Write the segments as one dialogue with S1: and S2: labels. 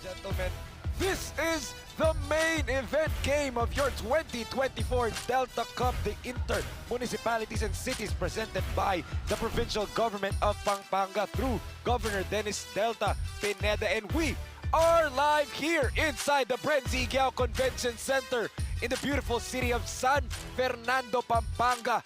S1: Gentlemen, this is the main event game of your 2024 Delta Cup, the Inter-Municipalities and Cities presented by the provincial government of Pampanga through Governor Dennis Delta Pineda. And we are live here inside the BREN GUIAO Convention Center in the beautiful city of San Fernando, Pampanga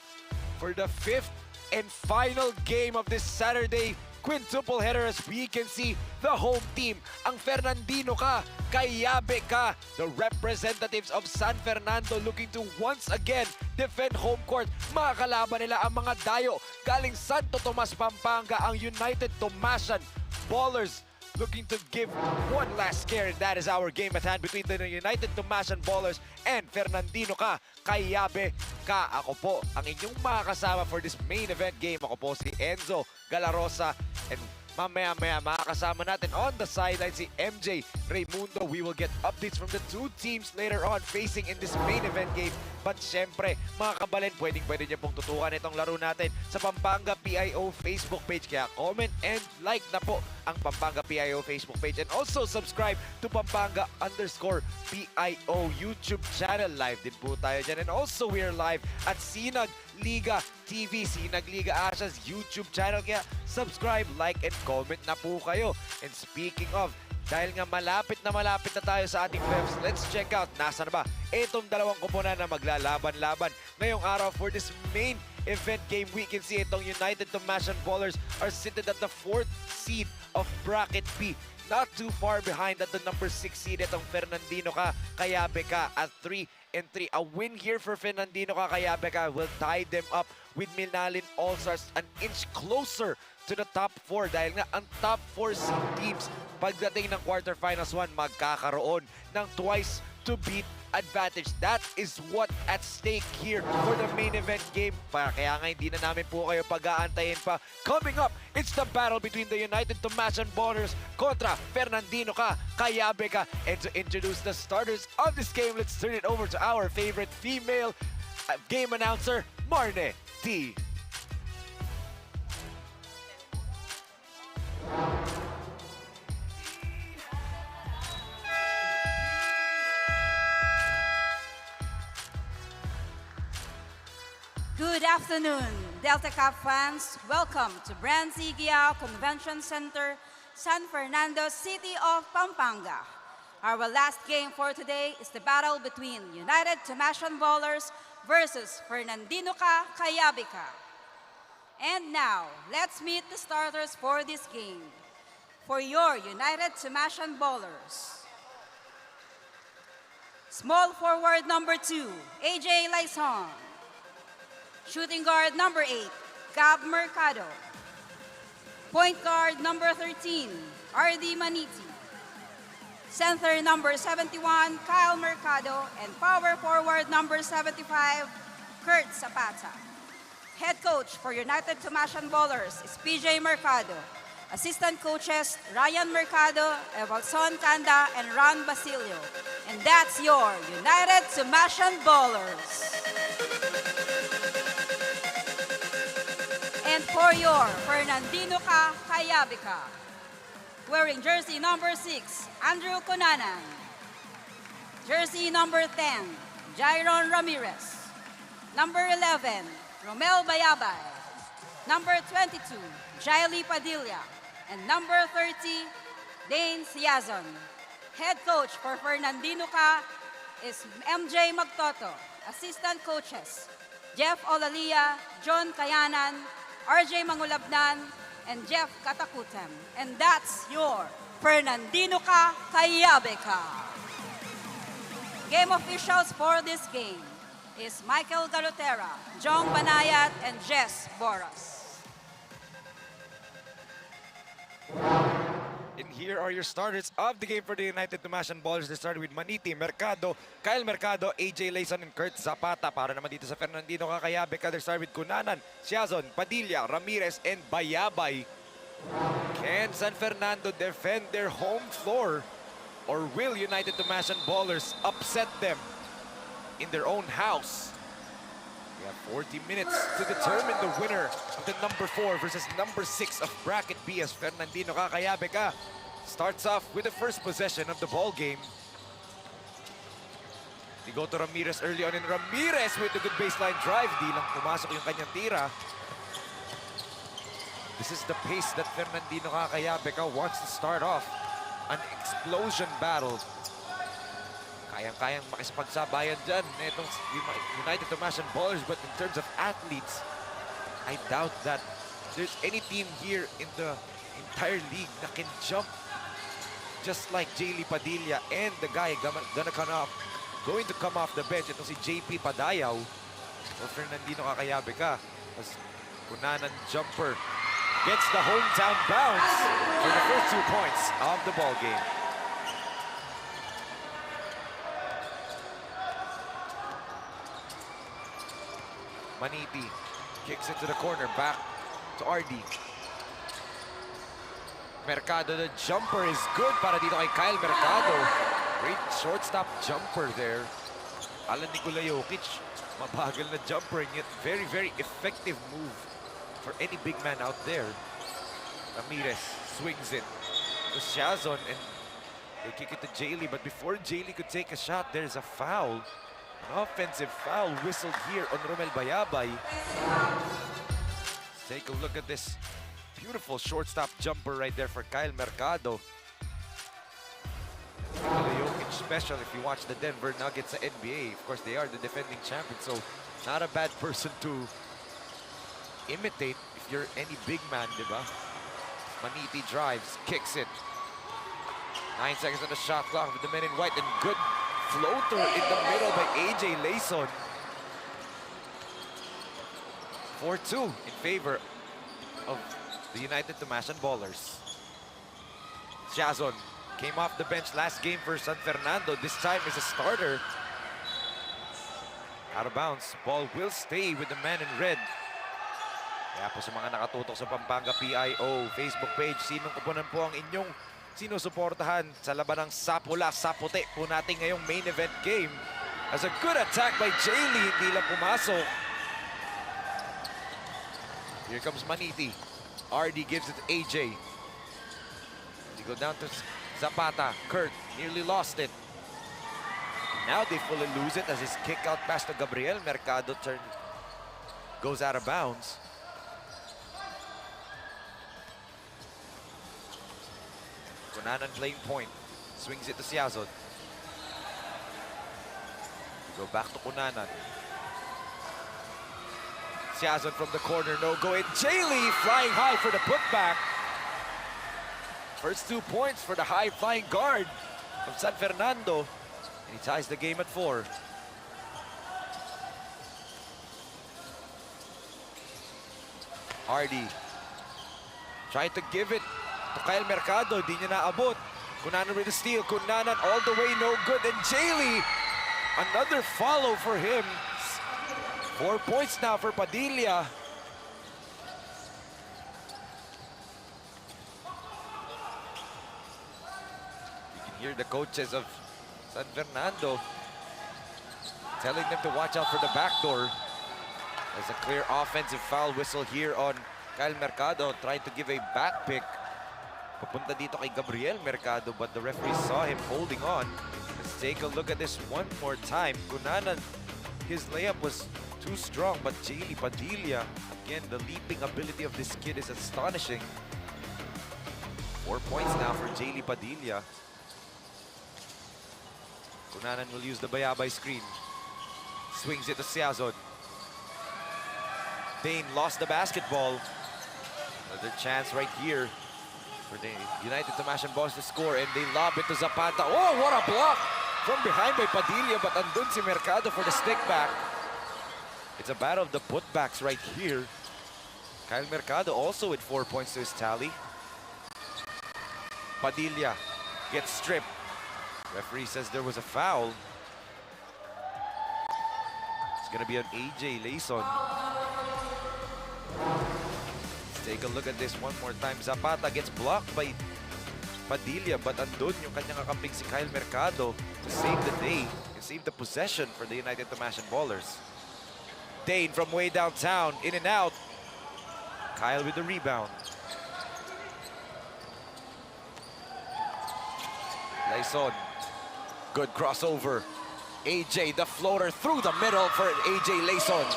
S1: for the fifth and final game of this Saturday quintuple header. As we can see, the home team, ang Fernandino ka, Kayabe ka, the representatives of San Fernando looking to once again defend home court. Mga kalaban nila ang mga dayo galing Santo Tomas, Pampanga, ang United THOMASIAN Ballers looking to give one last scare, and that is our game at hand between the United THOMASIAN Ballers and Fernandino ka, Kayabe ka. Ako po ang inyong makakasama for this main event game. Ako po si Enzo Galarosa, and mamaya-maya makakasama natin on the sideline si MJ Raimundo. We will get updates from the two teams later on facing in this main event game. But syempre, mga kabalin, pwede niyo pong tutukan itong laro natin sa Pampanga PIO Facebook page. Kaya comment and like na po ang Pampanga PIO Facebook page. And also subscribe to Pampanga_PIO YouTube channel. Live din po tayo dyan. And also we are live at Sinag Liga TV, Sinag Liga Asia's YouTube channel. Kaya subscribe, like, and comment na po kayo. And speaking of, dahil nga malapit na tayo sa ating webs, let's check out nasa na ba itong dalawang koponan na maglalaban-laban ngayong araw for this main event game. We can see itong United THOMASIAN Ballers are seated at the 4th seed of Bracket B. Not too far behind at the number 6 seed itong Fernandino ka, Kayabe ka at 3-3. A win here for Fernandino ka, Kayabe ka will tie them up with Milnalin All-Stars an inch closer to the top 4 dahil nga ang top 4 seed teams pagdating ng quarterfinals 1 magkakaroon ng twice to beat advantage. That is what at stake here for the main event game. Kaya nga hindi na namin po kayo pag-aantayin pa. Coming up, it's the battle between the United THOMASIAN Ballers kontra Fernandino ka, Kayabe ka. And to introduce the starters of this game, let's turn it over to our favorite female game announcer, Marne T.
S2: Good afternoon, Delta Cup fans. Welcome to BREN GUIAO Convention Center, San Fernando, city of Pampanga. Our last game for today is the battle between United THOMASIAN Ballers versus Fernandino ka, Kayabe ka. And now, let's meet the starters for this game. For your United THOMASIAN Ballers, small forward number 2, AJ Laison. Shooting guard number 8, Gab Mercado. Point guard number 13, RD Maniti. Center number 71, Kyle Mercado. And power forward number 75, Kurt Zapata. Head coach for United THOMASIAN Ballers is PJ Mercado. Assistant coaches, Ryan Mercado, Evalson Canda, and Ron Basilio. And that's your United THOMASIAN Ballers. And for your Fernandino ka, Kayabe ka, wearing jersey number 6, Andrew Conanan. Jersey number 10, Jairon Ramirez. Number 11, Romel Bayabay. Number 22, Jaily Padilla. And number 30, Dane Siazon. Head coach for Fernandino ka is MJ Magtoto. Assistant coaches, Jeff Olalia, John Kayanan, RJ Mangulabnan, and Jeff Katakutem. And that's your Fernandino ka, Kayabe ka. Game officials for this game is Michael Galotera, Jong Banayat, and Jess Boras.
S1: And here are your starters of the game for the United THOMASIAN Ballers. They started with Maniti, Mercado, Kyle Mercado, AJ Layson, and Kurt Zapata. Para naman dito sa Fernandino Kakayabe, they started with Cunanan, Siazon, Padilla, Ramirez, and Bayabay. Can San Fernando defend their home floor? Or will United THOMASIAN Ballers upset them in their own house? We have 40 minutes to determine the winner of the number 4 versus number 6 of Bracket B, as Fernandino Kakayabe starts off with the first possession of the ball game. They go to Ramirez early on, and Ramirez with a good baseline drive. Di lang pumasok yung kanyang tira. This is the pace that Fernandino Kakayabe wants to start off. An explosion battle. Kayang-kayang makisapagsabayan dyan itong United THOMASIAN Ballers, but in terms of athletes, I doubt that there's any team here in the entire league that can jump just like Jaylee Padilla and the guy going to come off the bench. Itong si JP Padayaw or Fernandino Kakayabe as Cunanan jumper gets the hometown bounce for the first 2 points of the ball game. Maniti kicks it to the corner, back to RD. Mercado, the jumper is good para dito kay Kyle Mercado. Great shortstop jumper there. Alan Nikola Jokic, mabagal na jumper, and yet very, very effective move for any big man out there. Ramirez swings it to Siazon, and they kick it to Jaylee, but before Jaylee could take a shot, there's a foul. An offensive foul whistled here on Romel Bayabay. Take a look at this beautiful shortstop jumper right there for Kyle Mercado. Nikola Jokic special if you watch the Denver Nuggets sa NBA. Of course, they are the defending champions, so not a bad person to imitate if you're any big man, diba? Maniti drives, kicks it. 9 seconds on the shot clock with the men in white, and good floater in the middle by AJ Layson. 4-2 in favor of the United THOMASIAN Ballers. Siazon came off the bench last game for San Fernando. This time is a starter. Out of bounds. Ball will stay with the man in red. Kaya po sa mga nakatutok sa Pampanga PIO Facebook page, sinong kupunan po ang inyong sinusuportahan sa labanang sapula, saputi po natin ngayong main event game. As a good attack by Jaylee, hindi lang pumasok. Here comes Maniti. RD gives it to AJ. They go down to Zapata. Kurt nearly lost it. Now they fully lose it as his kick out pass to Gabriel Mercado goes out of bounds. Cunanan playing point. Swings it to Siazon. Go back to Cunanan. Siazon from the corner, no go in. Jaylee flying high for the putback. First 2 points for the high-flying guard of San Fernando. And he ties the game at 4. RD trying to give it to Kyle Mercado. Di niya naabot. Cunanan with the steal. Cunanan all the way, no good. And Jaylee, another follow for him. 4 points now for Padilla. You can hear the coaches of San Fernando telling them to watch out for the backdoor. There's a clear offensive foul whistle here on Kyle Mercado, trying to give a back pick. Papunta dito kay Gabriel Mercado, but the referee saw him holding on. Let's take a look at this one more time. Cunanan, his layup was too strong, but Jaylee Padilla, again, the leaping ability of this kid is astonishing. 4 points now for Jaylee Padilla. Cunanan will use the Bayabay screen. Swings it to Siazon. Dane lost the basketball. Another chance right here for the United Tomasian Boys to score, and they lob it to Zapata. Oh, what a block from behind by Padilla, but andun si Mercado for the stick back. It's a battle of the putbacks right here. Kyle Mercado also with 4 points to his tally. Padilla gets stripped. Referee says there was a foul. It's gonna be an AJ Layson. Let's take a look at this one more time. Zapata gets blocked by Padilla, but andun yung kanyang kakamping si Kyle Mercado to save the day and save the possession for the United Tomasian Ballers. Dane from way downtown, in and out. Kyle with the rebound. Layson, good crossover. AJ, the floater through the middle for AJ Layson.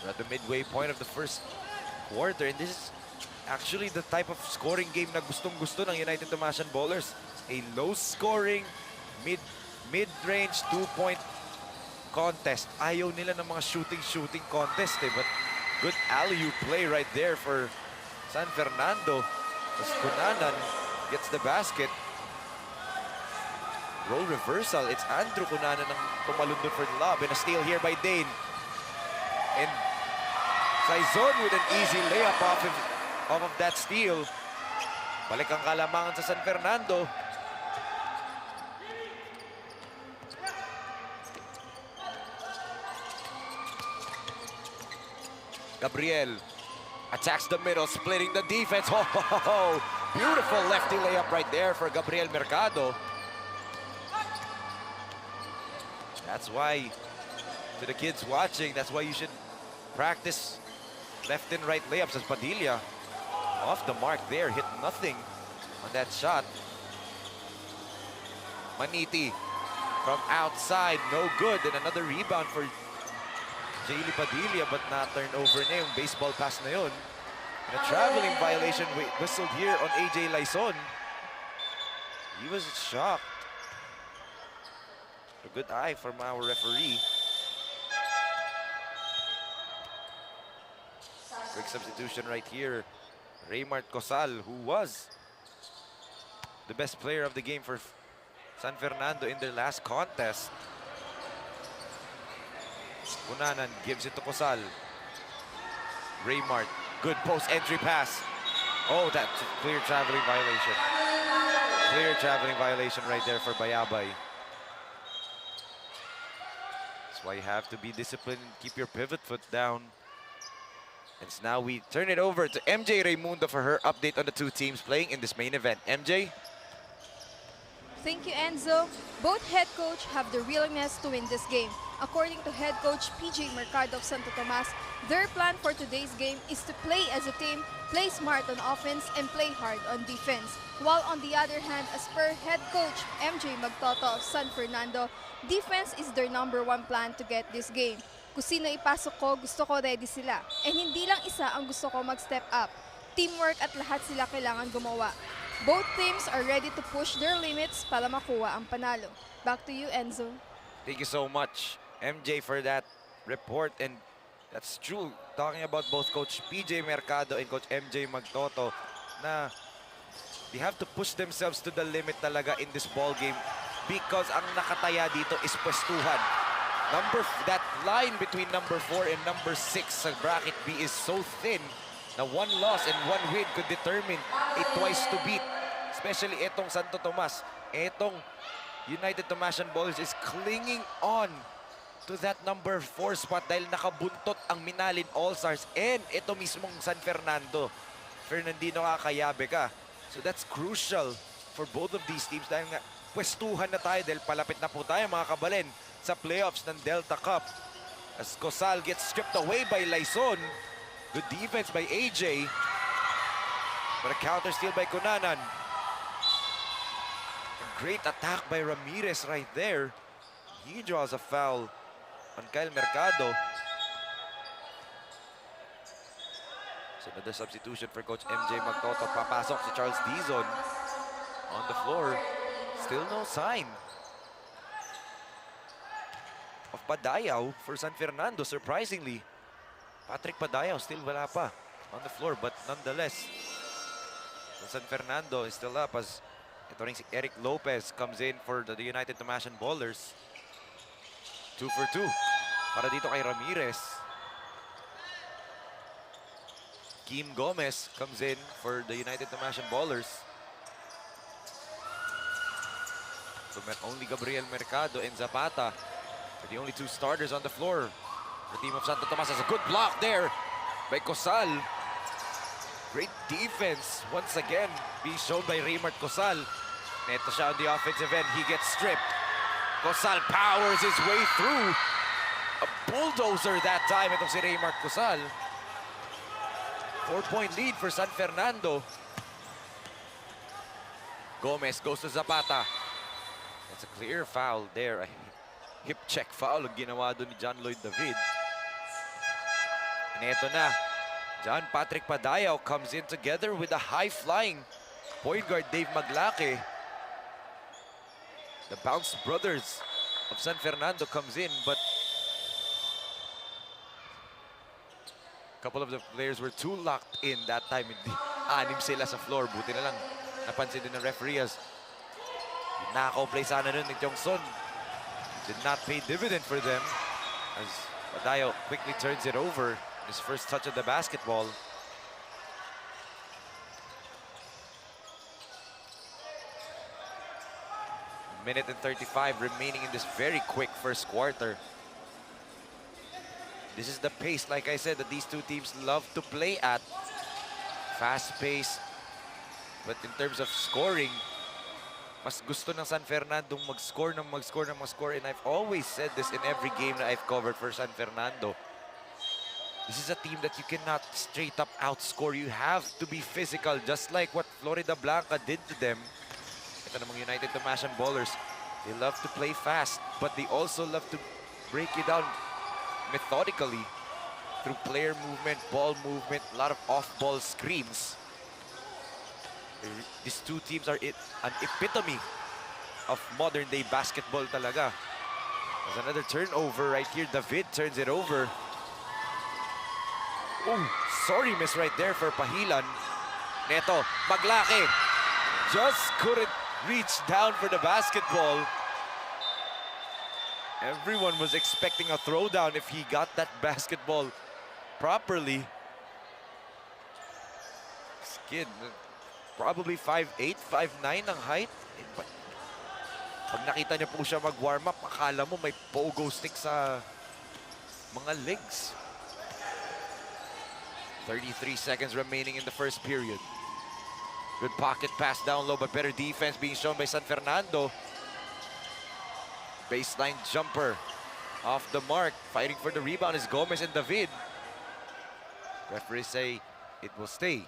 S1: We're at the midway point of the first quarter, and this is actually the type of scoring game na gustong-gusto ng United Tomasian Ballers. A low-scoring, mid-range, two-point contest. Ayaw nila ng mga shooting contest but good alley-oop play right there for San Fernando. As Cunanan gets the basket. Role reversal. It's Andrew Cunanan ang tumalundod for the lob, and a steal here by Dane. And Saizon with an easy layup off of that steal. Balik ang kalamangan sa San Fernando. Gabriel attacks the middle, splitting the defense. Oh, beautiful lefty layup right there for Gabriel Mercado. That's why, to the kids watching, that's why you should practice left and right layups. As Padilla off the mark there, hit nothing on that shot. Maniti from outside, no good. And another rebound for Jaylee Padilla, but na-turn over na yung baseball pass na yun. And a traveling violation whistled here on AJ Layson. He was shocked. A good eye from our referee. Quick substitution right here. Raymart Cosal, who was the best player of the game for San Fernando in their last contest. Cunanan gives it to Cosal. Raymart, good post-entry pass. Oh, that's a clear traveling violation. Clear traveling violation right there for Bayabay. That's why you have to be disciplined and keep your pivot foot down. And so now we turn it over to MJ Raimundo for her update on the two teams playing in this main event. MJ?
S3: Thank you, Enzo. Both head coach have the willingness to win this game. According to head coach PJ Mercado of Santo Tomas, their plan for today's game is to play as a team, play smart on offense, and play hard on defense. While on the other hand, as per head coach MJ Magtoto of San Fernando, defense is their #1 plan to get this game. Kung sino ipasok ko, gusto ko ready sila. And hindi lang isa ang gusto ko mag-step up. Teamwork at lahat sila kailangan gumawa. Both teams are ready to push their limits para makuha ang panalo. Back to you, Enzo.
S1: Thank you so much, MJ, for that report. And that's true. Talking about both Coach PJ Mercado and Coach MJ Magtoto, na they have to push themselves to the limit talaga in this ball game because ang nakataya dito is pwestuhan. That line between number 4 and number 6 sa bracket B is so thin na one loss and one win could determine a twice to beat. Especially etong Santo Tomas. Etong United Tomasian Ballers is clinging on to that number 4 spot dahil nakabuntot ang Minalin All-Stars and ito mismong San Fernando. Fernandino ka, Kayabe ka. So that's crucial for both of these teams dahil nga pwestuhan na tayo dahil palapit na po tayo mga kabalin sa playoffs ng Delta Cup. As Cosal gets stripped away by Layson. Good defense by AJ. But a counter steal by Cunanan. A great attack by Ramirez right there. He draws a foul on Kyle Mercado. So another substitution for Coach MJ Magtoto. Papasok si Charles Dizon on the floor. Still no sign of Padayaw for San Fernando, surprisingly. Patrick Padayaw still wala pa on the floor, but nonetheless, San Fernando is still up as ito rin si Eric Lopez comes in for the United Thomasian Ballers. 2 for 2 para dito kay Ramirez. Kim Gomez comes in for the United Thomasian Ballers. So only Gabriel Mercado and Zapata are the only two starters on the floor. The team of Santo Tomas has a good block there by Cosal. Great defense once again being shown by Raymart Cosal. Neto siya on the offensive end. He gets stripped. Cosal powers his way through. A bulldozer that time itong si Raymart Cosal. 4-point lead for San Fernando. Gomez goes to Zapata. That's a clear foul there. A hip check foul ang ginawa doon ni John Lloyd David. And eto na. John Patrick Padayaw comes in together with a high-flying point guard Dave Maglake. The Bounce brothers of San Fernando comes in, but a couple of the players were too locked in that time. Anim sila sa floor. Buti na lang napansin din ng referee as nakaw play sana nun ni Jongson. Did not pay dividend for them as Padayaw quickly turns it over. His first touch of the basketball. Minute and 35 remaining in this very quick first quarter. This is the pace, like I said, that these two teams love to play at. Fast-paced. But in terms of scoring, mas gusto ng San Fernando mag-score. And I've always said this in every game that I've covered for San Fernando. This is a team that you cannot straight up outscore. You have to be physical, just like what Florida Blanca did to them. Ito namang United Thomasian Ballers. They love to play fast, but they also love to break you down methodically through player movement, ball movement, a lot of off-ball screens. These two teams are an epitome of modern-day basketball talaga. There's another turnover right here. David turns it over. Oh, sorry miss right there for Pahilan. Neto, Maglake just couldn't reach down for the basketball. Everyone was expecting a throwdown if he got that basketball properly. This kid, probably 5'8", 5'9" ang height. Pag nakita niyo po siya mag-warm up, akala mo may pogo stick sa mga legs. 33 seconds remaining in the first period. Good pocket pass down low, but better defense being shown by San Fernando. Baseline jumper off the mark. Fighting for the rebound is Gomez and David. Referees say it will stay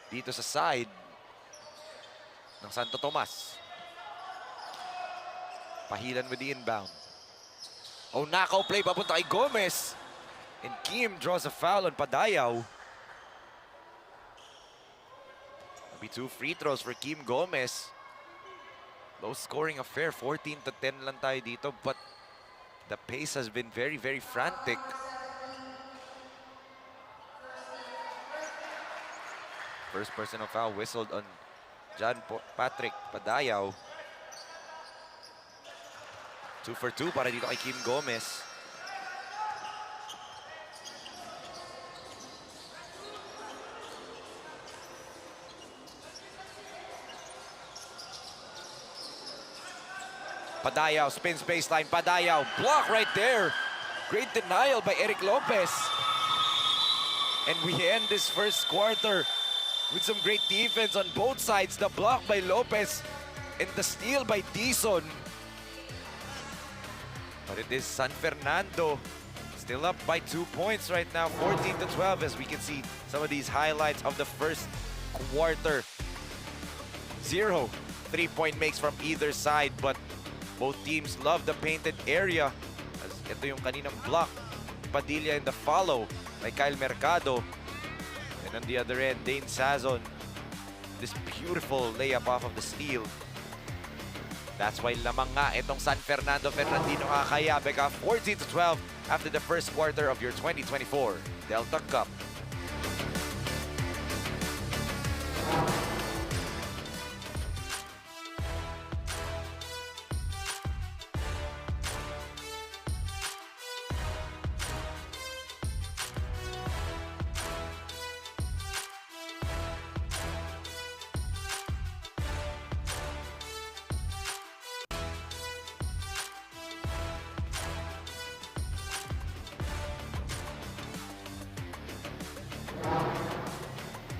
S1: dito sa side ng Santo Tomas. Pahilan with the inbound. Oh, knockout play papunta kay Gomez. And Kim draws a foul on Padayaw. Be 2 free throws for Kim Gomez. Low scoring affair, 14-10 lang tayo dito, but the pace has been very, very frantic. First personal foul whistled on John Patrick Padayaw. 2 for 2 para dito kay Kim Gomez. Padayaw spins baseline. Padayaw block right there. Great denial by Eric Lopez. And we end this first quarter with some great defense on both sides. The block by Lopez and the steal by Dizon. But it is San Fernando still up by 2 points right now, 14-12, as we can see some of these highlights of the first quarter. 0 3-point makes from either side, but both teams love the painted area. As ito yung kaninang block. Padilla in the follow by Kyle Mercado. And on the other end, Dane Sazon. This beautiful layup off of the steal. That's why lamang nga itong San Fernando Fernandino KAYABE 14-12 after the first quarter of your 2024 Delta Cup.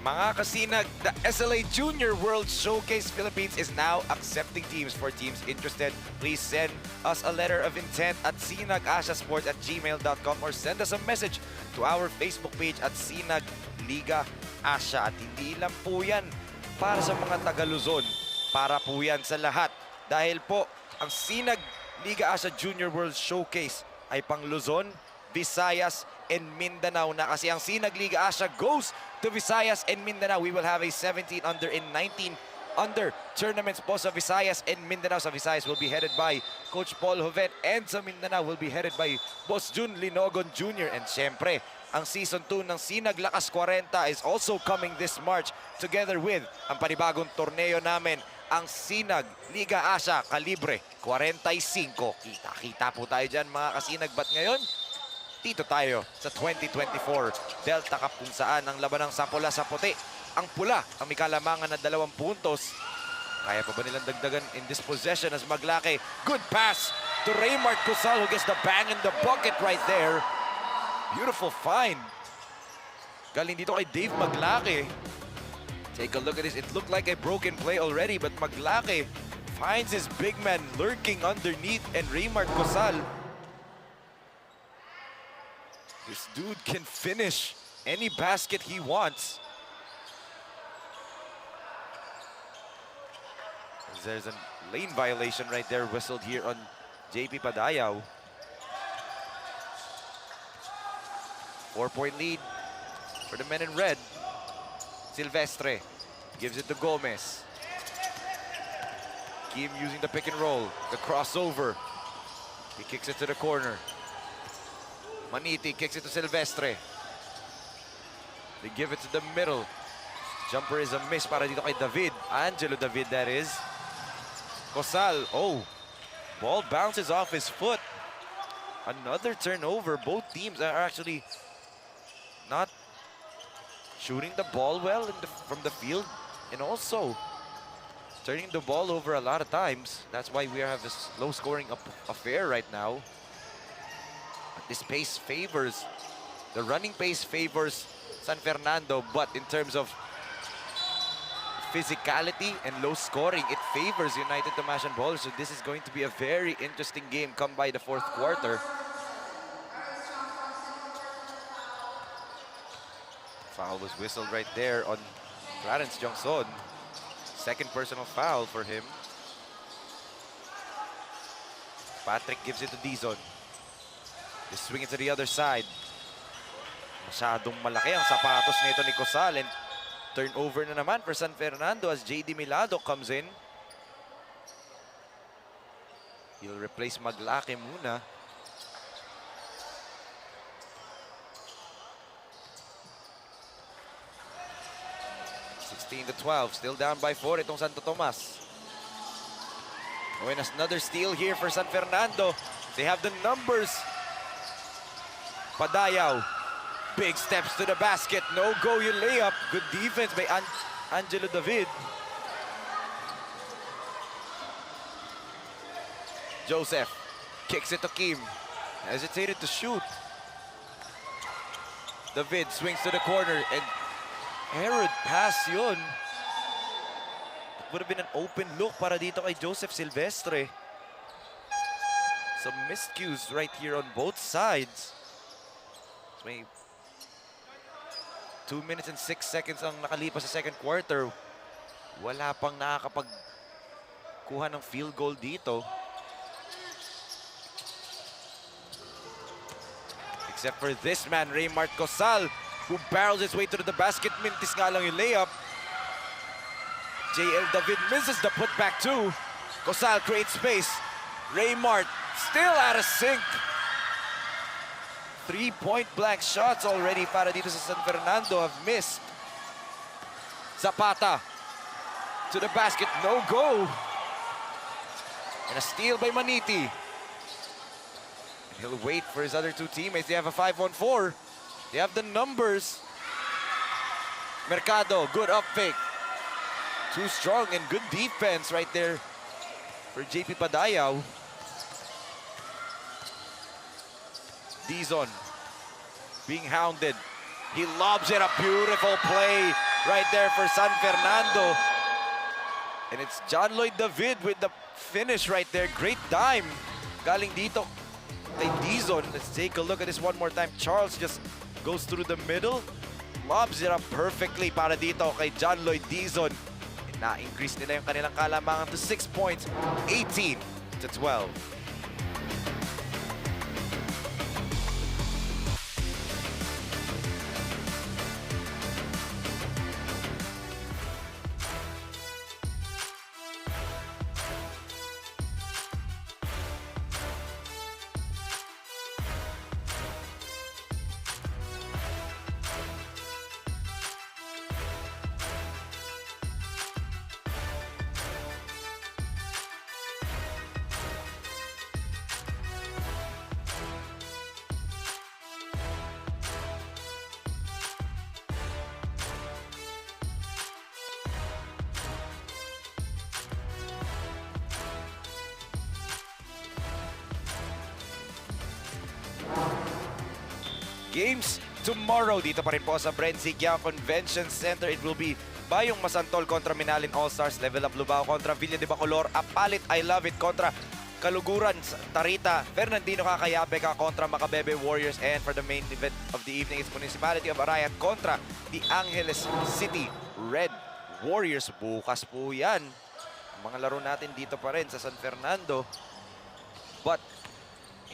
S1: Mga kasinag, the SLA Junior World Showcase Philippines is now accepting teams. For teams interested, please send us a letter of intent at sinagasiasports@gmail.com or send us a message to our Facebook page at Sinag Liga Asia. At hindi lang po yan para sa mga taga Luzon, para po yan sa lahat. Dahil po, ang Sinag Liga Asia Junior World Showcase ay pang Luzon, Visayas, and Mindanao na, kasi ang Sinag Liga Asia goes to Visayas and Mindanao. We will have a 17 under and 19 under tournaments po sa Visayas and Mindanao. Sa Visayas will be headed by Coach Paul Jovet, and sa Mindanao will be headed by Boss Jun Linogon Jr. And syempre, ang Season 2 ng Sinag Lakas 40 is also coming this March together with ang panibagong torneo namin, ang Sinag Liga Asia Kalibre 45. Kita-kita po tayo dyan mga kasinag. But ngayon, dito tayo sa 2024 Delta Cup, kung saan ang labanang sa pula sa puti. Ang pula ang may kalamangan na 2 puntos. Kaya pa ba nilang dagdagan in this possession as Maglake? Good pass to Raymart Cosal, who gets the bang in the bucket right there. Beautiful find. Galing dito kay Dave Maglake. Take a look at this. It looked like a broken play already, but Maglake finds his big man lurking underneath, and Raymart Cosal, this dude can finish any basket he wants. There's a lane violation right there whistled here on JP Padayaw. 4-point lead for the men in red. Silvestre gives it to Gomez. Kim using the pick and roll, the crossover. He kicks it to the corner. Maniti kicks it to Silvestre. They give it to the middle. Jumper is a miss para dito kay David. Angelo David, that is. Cosal, oh. Ball bounces off his foot. Another turnover. Both teams are actually not shooting the ball well from the field, and also turning the ball over a lot of times. That's why we have this low-scoring affair right now. This pace favors, the running pace favors San Fernando, but in terms of physicality and low scoring, it favors United Thomasian Bowlers. So this is going to be a very interesting game come by the 4th quarter. Foul was whistled right there on Clarence Jongson. Second personal foul for him. Patrick gives it to Dizon. They swing it to the other side. Masyadong malaki ang sapatos nito ni Cosal, and turnover na naman for San Fernando as JD Milado comes in. He'll replace Maglake muna. To 12, still down by 4 itong Santo Tomas. Oh, and another steal here for San Fernando. They have the numbers. Padayaw, big steps to the basket. No go yung layup. Good defense by Angelo David. Joseph kicks it to Kim. Hesitated to shoot. David swings to the corner, and Herod pass yun. It would have been an open look para dito kay Joseph Silvestre. Some miscues right here on both sides. So may 2 minutes and 6 seconds ang nakalipas sa second quarter. Wala pang nakakapagkuha ng field goal dito. Except for this man, Raymart Cosal, who barrels his way to the basket. Mintis nga lang yung layup. JL David misses the putback too. Cosal creates space. Raymart still out of sync. 3 point-blank shots already para dito sa San Fernando have missed. Zapata to the basket, no go. And a steal by Maniti. And he'll wait for his other two teammates. They have a 5-on-4. They have the numbers. Mercado, good up fake. Too strong and good defense right there for JP Padayaw. Dizon being hounded. He lobs it, a beautiful play right there for San Fernando. And it's John Lloyd David with the finish right there. Great dime. Galing dito kay Dizon. Let's take a look at this one more time. Charles just goes through the middle. Lobs it up perfectly para dito kay John Lloyd Dizon. Na-increase nila yung kanilang kalamangan to 6 points, 18-12. Games tomorrow dito pa rin po sa BREN GUIAO Convention Center. It will be Bayong Masantol kontra Minalin All-Stars, Level Up Lubao kontra Villa de Bacolor, Apalit I Love It kontra Kaluguran Tarita, Fernandino KAYABE kontra Macabebe Warriors, and for the main event of the evening is Municipality of Arayat kontra the Angeles City Red Warriors. Bukas po yan. Mga laro natin dito pa rin sa San Fernando. But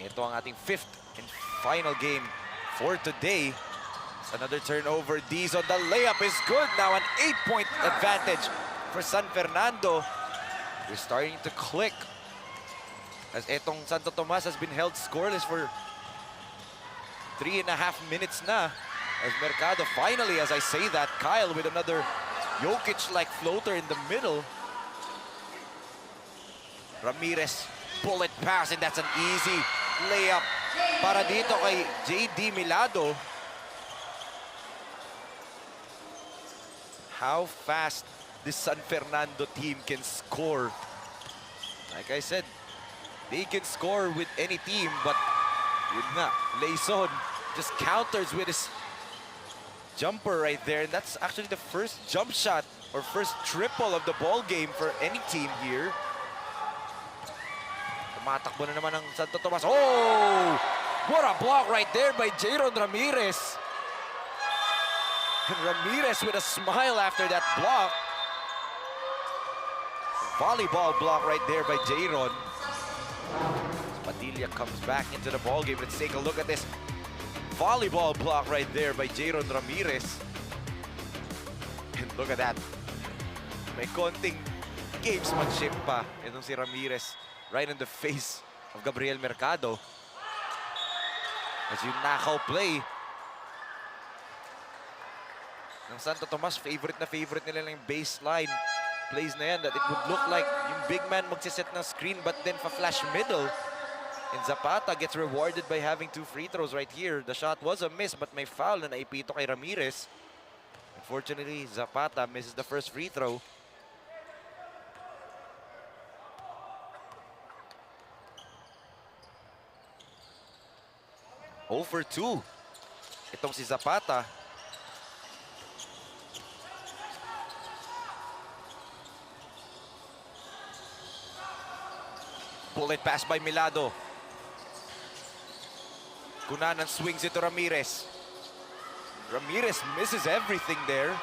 S1: ito ang ating 5th and final game for today. It's another turnover. Dizon, the layup is good. Now an 8-point advantage for San Fernando. We're starting to click as etong Santo Tomas has been held scoreless for 3.5 minutes na. As Mercado finally, as I say that, Kyle with another Jokic-like floater in the middle. Ramirez, bullet pass, and that's an easy layup para dito kay JD Milado. How fast this San Fernando team can score. Like I said, they can score with any team, but yun nga, Layson just counters with his jumper right there. And that's actually the first jump shot or first triple of the ball game for any team here. Tumatakbo na naman ng Santo Tomas. Oh! What a block right there by Jayron Ramirez. And Ramirez with a smile after that block. Volleyball block right there by Jayron. Padilla comes back into the ball game. Let's take a look at this volleyball block right there by Jayron Ramirez. And look at that. May konting gamesmanship pa itong si Ramirez right in the face of Gabriel Mercado. As yung nakaw play ng Santo Tomas, favorite nila yung baseline plays na yan, that it would look like yung big man magsiset ng screen but then pa-flash middle. And Zapata gets rewarded by having 2 free throws right here. The shot was a miss but may foul na naipito kay Ramirez. Unfortunately, Zapata misses the first free throw. For 2 itong si Zapata. Bullet pass by Milado. Cunanan swings it to Ramirez. Ramirez misses everything there.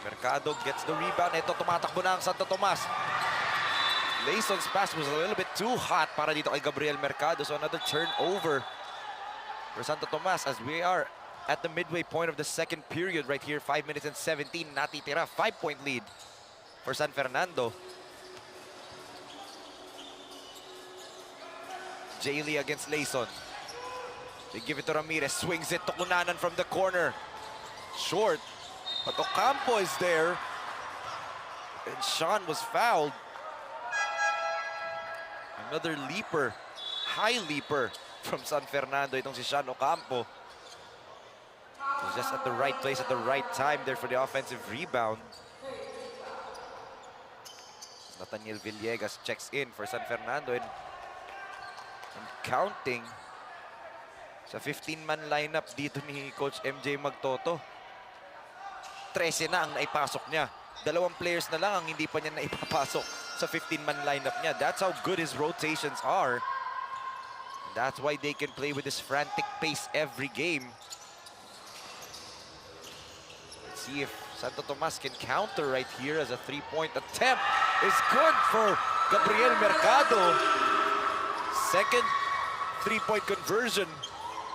S1: Mercado gets the rebound. Ito tumatakbo na ang Santo Tomas. Layson's pass was a little bit too hot para dito kay Gabriel Mercado. So another turnover for Santo Tomas as we are at the midway point of the second period right here. 5 minutes and 17 natitira. 5-point lead for San Fernando. Jaylee against Layson. They give it to Ramirez, swings it to Cunanan from the corner. Short, but Ocampo is there. And Sean was fouled. Another leaper, high leaper from San Fernando. Itong si Sean Ocampo. Was just at the right place at the right time there for the offensive rebound. Nathaniel Villegas checks in for San Fernando and counting sa 15-man lineup dito ni Coach MJ Magtoto. 13 na ang naipasok niya. 2 players na lang ang hindi pa niya naipapasok sa 15-man lineup niya. That's how good his rotations are. That's why they can play with this frantic pace every game. Let's see if Santo Tomas can counter right here as a 3-point attempt is good for Gabriel Mercado. Second 3-point conversion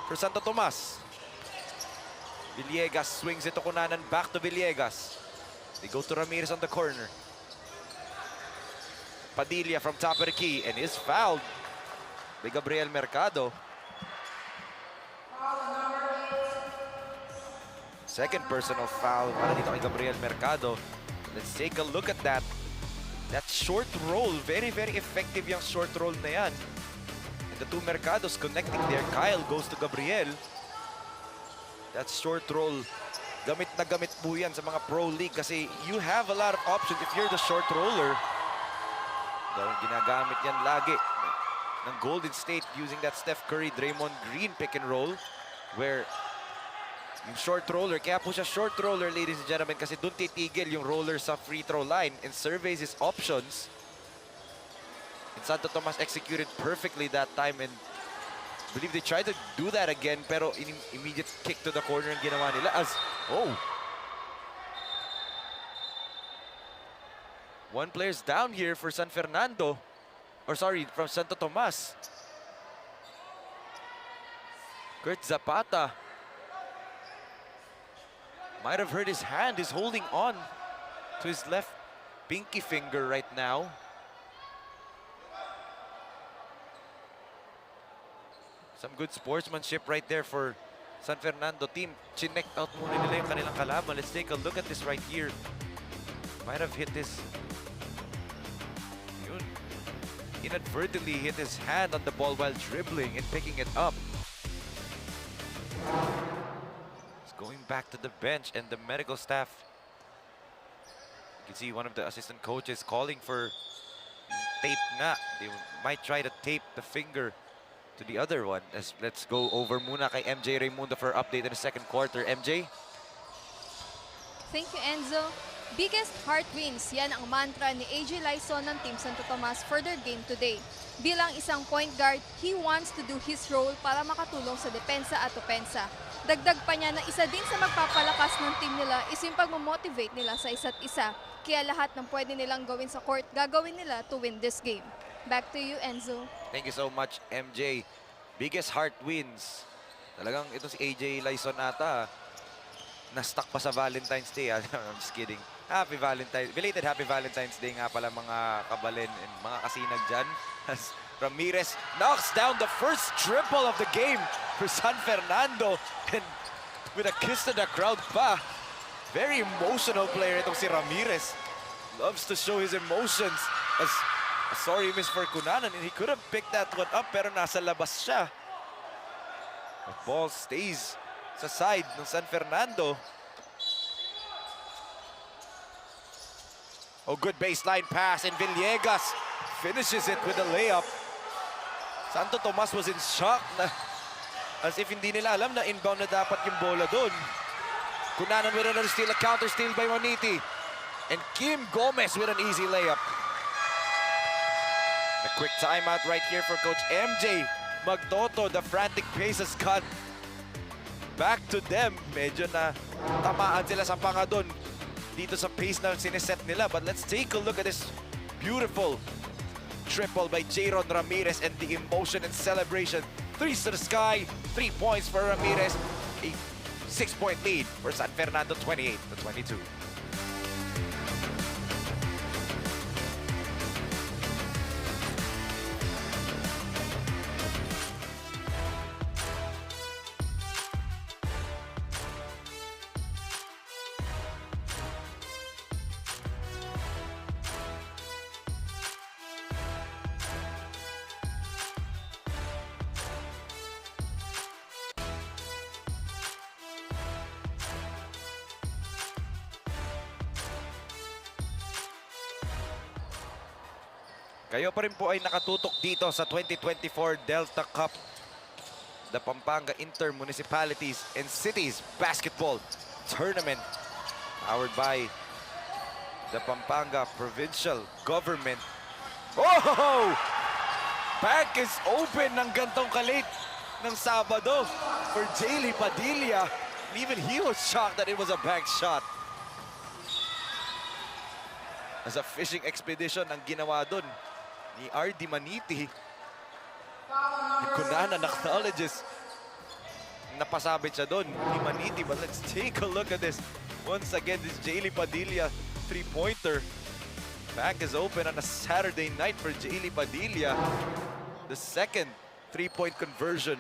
S1: for Santo Tomas. Villegas swings it to Cunanan, back to Villegas. They go to Ramirez on the corner. Padilla from top of the key and is fouled by Gabriel Mercado. Second personal foul para dito kay Gabriel Mercado. Let's take a look at that. That short roll, very, very effective yung short roll na yan. And the two Mercados connecting there. Kyle goes to Gabriel. That short roll, gamit na gamit po yan sa mga pro league kasi you have a lot of options if you're the short roller. Ginagamit yan lagi ng Golden State using that Steph Curry, Draymond Green pick and roll where yung short roller, kaya po siya short roller, ladies and gentlemen, kasi doon titigil yung roller sa free throw line and surveys his options. And Santo Tomas executed perfectly that time and I believe they tried to do that again pero immediate kick to the corner ang ginawa nila as, oh! One player's down here for San Fernando. Or sorry, from Santo Tomas. Kurt Zapata. Might have hurt his hand. He's holding on to his left pinky finger right now. Some good sportsmanship right there for San Fernando team. Chinek out muna nila yung kanilang kalaban. Let's take a look at this right here. Might have hit this. Yun. Inadvertently hit his hand on the ball while dribbling and picking it up. Going back to the bench and the medical staff. You can see one of the assistant coaches calling for tape nga. They might try to tape the finger to the other one. Let's go over muna kay MJ Raimundo for update in the second quarter. MJ?
S3: Thank you, Enzo. Biggest heart wins, yan ang mantra ni AJ Laison ng Team Santo Tomas for their game today. Bilang isang point guard, he wants to do his role para makatulong sa depensa at opensa. Dagdag pa niya na isa din sa magpapalakas ng team nila is yung pagmamotivate nila sa isa't isa. Kaya lahat ng pwede nilang gawin sa court, gagawin nila to win this game. Back to you, Enzo.
S1: Thank you so much, MJ. Biggest heart wins. Talagang ito si AJ Laison ata. Na-stuck pa sa Valentine's Day. I'm just kidding. Belated Happy Valentine's Day nga pala mga kabalin and mga kasinag dyan. As Ramirez knocks down the first triple of the game for San Fernando. And with a kiss to the crowd pa. Very emotional player itong si Ramirez. Loves to show his emotions. As a sorry miss for Cunanan. And he could have picked that one up pero nasa labas siya. The ball stays sa side ng San Fernando. Oh, good baseline pass and Villegas finishes it with a layup. Santo Tomas was in shock na as if hindi nila alam na inbound na dapat yung bola doon. Cunanan with another steal, a counter steal by Juaniti. And Kim Gomez with an easy layup. A quick timeout right here for Coach MJ Magtoto. The frantic pace has got back to them. Medyo na tamaan sila sa panga doon dito sa pace na siniset nila. But let's take a look at this beautiful triple by Jayron Ramirez and the emotion and celebration. Threes to the sky, 3 points for Ramirez. A 6-point lead for San Fernando, 28-22. Kayo pa rin po ay nakatutok dito sa 2024 Delta Cup, the Pampanga Inter-Municipalities and Cities Basketball Tournament, powered by the Pampanga Provincial Government. Oh! Bank is open ng gantong kalit ng Sabado for Jaylee Padilla. Even he was shocked that it was a bank shot. As a fishing expedition ang ginawa dun ni RD Maniti. Kunana acknowledges napasabit siya dun ni Maniti. But let's take a look at this. Once again, this Jaylee Padilla three-pointer. Back is open on a Saturday night for Jaylee Padilla. The second three-point conversion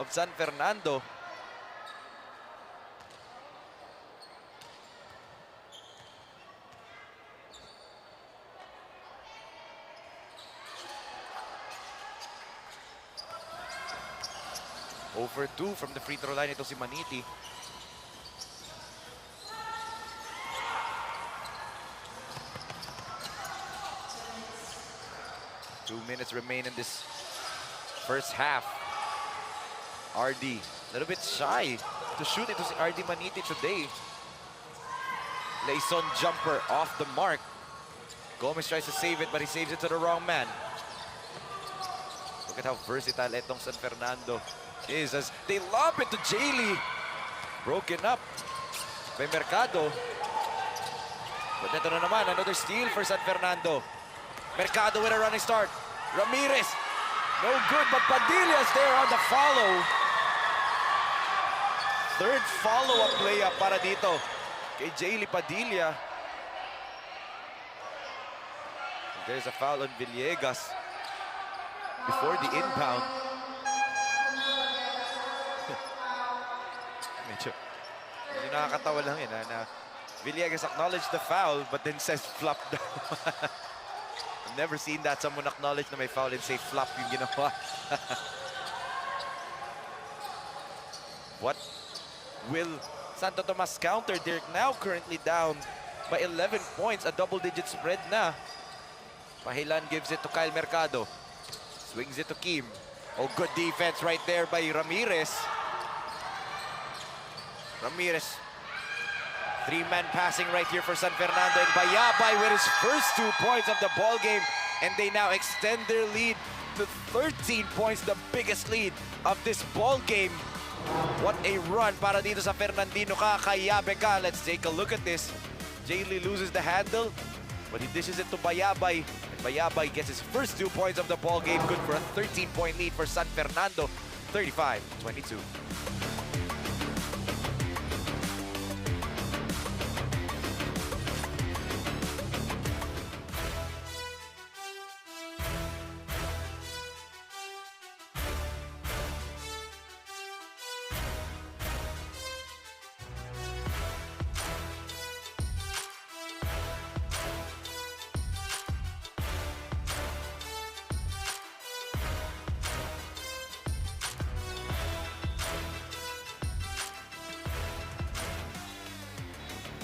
S1: of San Fernando. Over 2 from the free throw line ito si Maniti. Two minutes remain in this first half. RD, a little bit shy to shoot ito si RD Maniti today. Layson jumper off the mark. Gomez tries to save it, but he saves it to the wrong man. Look at how versatile itong San Fernando is as they lob it to Jaylee. Broken up by Mercado. But ito na naman, another steal for San Fernando. Mercado with a running start. Ramirez, no good, but Padilla's there on the follow. Third follow-up layup para dito kay Jaylee Padilla. And there's a foul on Villegas before the inbound. Medyo nakakatawa lang yun. Villegas acknowledged the foul but then says flop down. I've never seen that. Someone acknowledge na may foul and say flop yung ginawa. What will Santo Tomas counter? They're now currently down by 11 points. A double-digit spread na. Pahilan gives it to Kyle Mercado. Swings it to Kim. Oh, good defense right there by Ramirez. Ramirez. Three-man passing right here for San Fernando. And Bayabay with his first 2 points of the ball game. And they now extend their lead to 13 points, the biggest lead of this ball game. What a run para dito sa Fernandino. KAYABE ka. Let's take a look at this. Jaylee loses the handle, but he dishes it to Bayabay. And Bayabay gets his first 2 points of the ball game. Good for a 13-point lead for San Fernando. 35-22.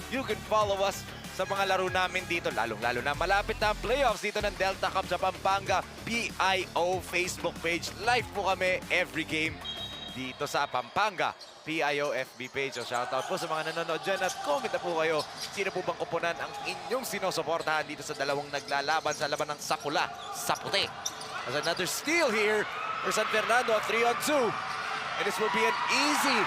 S1: You can follow us sa mga laro namin dito, lalong-lalo na malapit na ang playoffs dito ng Delta Cup sa Pampanga PIO Facebook page. Live po kami every game dito sa Pampanga PIO FB page. So shoutout po sa mga nanonood dyan at comment na po kayo sino po bang kupunan ang inyong sinusuportahan dito sa dalawang naglalaban sa laban ng Sakula sa puti. As another steal here for San Fernando, a 3-on-2. And this will be an easy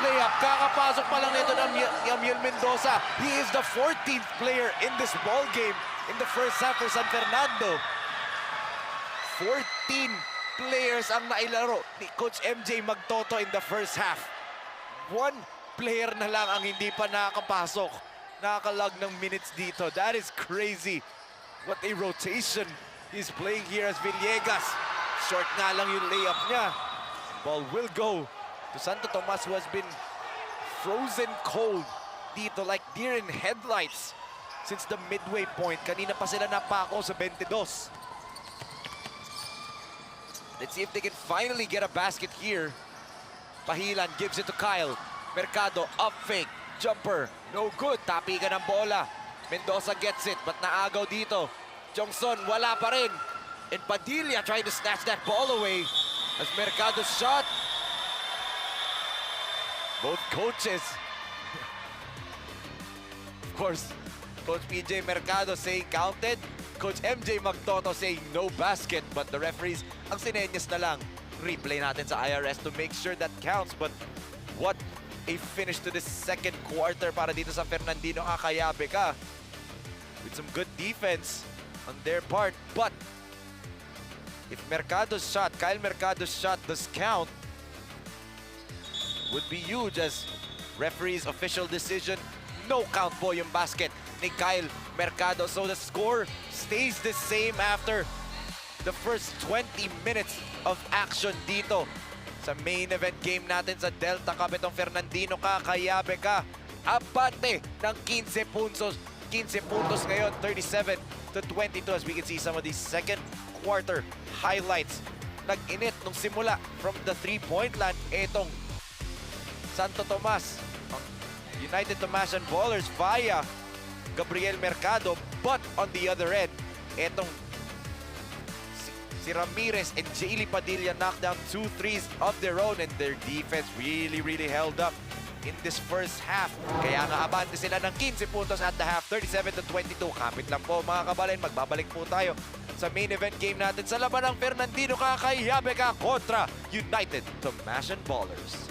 S1: layup. Kakapasok pa lang nito ng Yamiel Mendoza. He is the 14th player in this ball game in the first half for San Fernando. 14 players ang nailaro ni Coach MJ Magtoto in the first half. One player na lang ang hindi pa nakakapasok. Nakalag ng minutes dito. That is crazy. What a rotation he's playing here as Villegas. Short nga lang yung layup niya. Ball will go to Santo Tomas, who has been frozen cold dito like deer in headlights since the midway point. Kanina pa sila napako sa 22. Let's see if they can finally get a basket here. Pahilan gives it to Kyle. Mercado, up fake, jumper, no good. Tapigan ng bola. Mendoza gets it, but naagaw dito. Jongson, wala pa rin. And Padilla trying to snatch that ball away as Mercado's shot. Both coaches. Of course, Coach PJ Mercado saying counted. Coach MJ Magtoto saying no basket. But the referees, ang sinenyas na lang. Replay natin sa IRS to make sure that counts. But what a finish to this second quarter para dito sa Fernandino. Kayabe ka. With some good defense on their part. But if Mercado's shot, Kyle Mercado's shot does count, would be huge as referee's official decision. No count po yung basket ni Kyle Mercado. So the score stays the same after the first 20 minutes of action dito sa main event game natin sa Delta Cup. Itong Fernandino Kayabe ka. Abante ng 15 puntos. 15 puntos ngayon, 37-22 as we can see some of these second quarter highlights. Nag-init nung simula from the three-point line. Etong Santo Tomas, United Thomasian Ballers via Gabriel Mercado. But on the other end, etong si Ramirez and Jaylee Padilla knocked down 2 threes of their own, and their defense really held up in this first half. Kaya nga abante sila ng 15 puntos at the half, 37-22. Kapit lang po mga kabalin, magbabalik po tayo sa main event game natin sa laban ng Fernandino Kayabe ka kontra United Thomasian Ballers.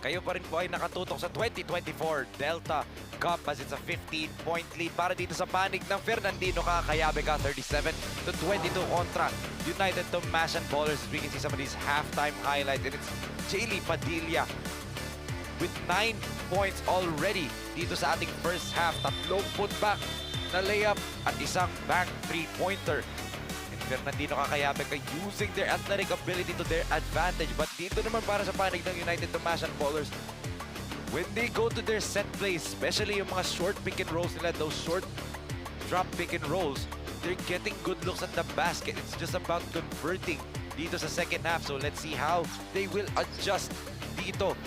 S1: Kayo pa rin po ay nakatutok sa 2024 Delta Cup as it's a 15-point lead para dito sa panig ng Fernandino. KAYABE 37-22 kontra United THOMASIAN Ballers. We can see some of these halftime highlights and it's Jaylee Padilla with 9 points already dito sa ating first half. Tatlong putback na layup at isang bank three-pointer. Fernandino KAYABE using their athletic ability to their advantage. But dito naman para sa panig ng United THOMASIAN Ballers, when they go to their set plays, especially yung mga short pick and rolls nila, those short drop pick and rolls, they're getting good looks at the basket. It's just about converting dito sa second half. So let's see how they will adjust dito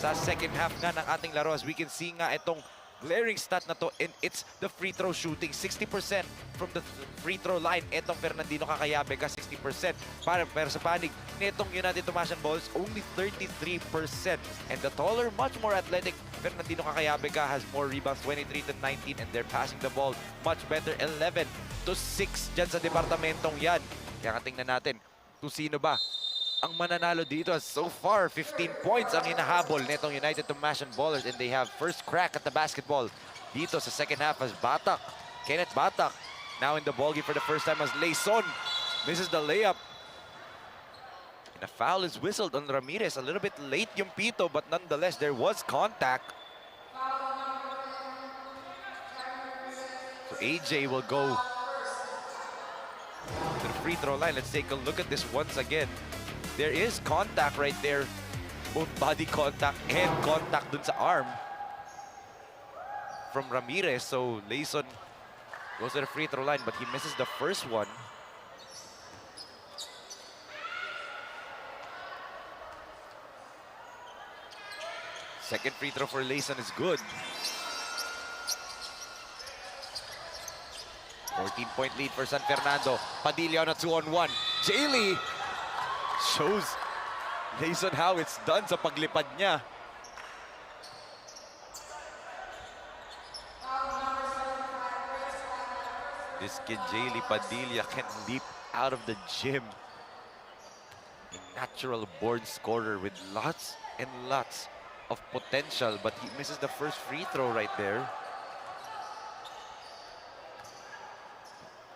S1: sa second half nga ng ating laro. As we can see nga itong glaring stat na to, and it's the free throw shooting. 60% from the free throw line. Itong Fernandino KAYABE 60%. Pero sa panig nitong United THOMASIAN Ballers, only 33%. And the taller, much more athletic Fernandino KAYABE has more rebounds, 23-19, and they're passing the ball much better, 11-6 dyan sa departamentong yan. Kaya tingnan natin kung sino ba ang mananalo dito. So far, 15 points ang hinahabol nitong United THOMASIAN Ballers, and they have first crack at the basketball dito sa second half as Kenneth Batak, now in the ballgame for the first time as Layson misses the layup. And a foul is whistled on Ramirez. A little bit late yung pito, but nonetheless, there was contact. So AJ will go to the free throw line. Let's take a look at this once again. There is contact right there, both body contact and contact dun sa arm from Ramirez. So Layson goes to the free throw line, but he misses the first one. Second free throw for Layson is good. 14-point lead for San Fernando. Padilla on a 2-on-1. Jaylee shows Layson how it's done sa paglipad niya. This kid Jaylee Padilla can leap out of the gym. A natural born scorer with lots and lots of potential, but he misses the first free throw right there.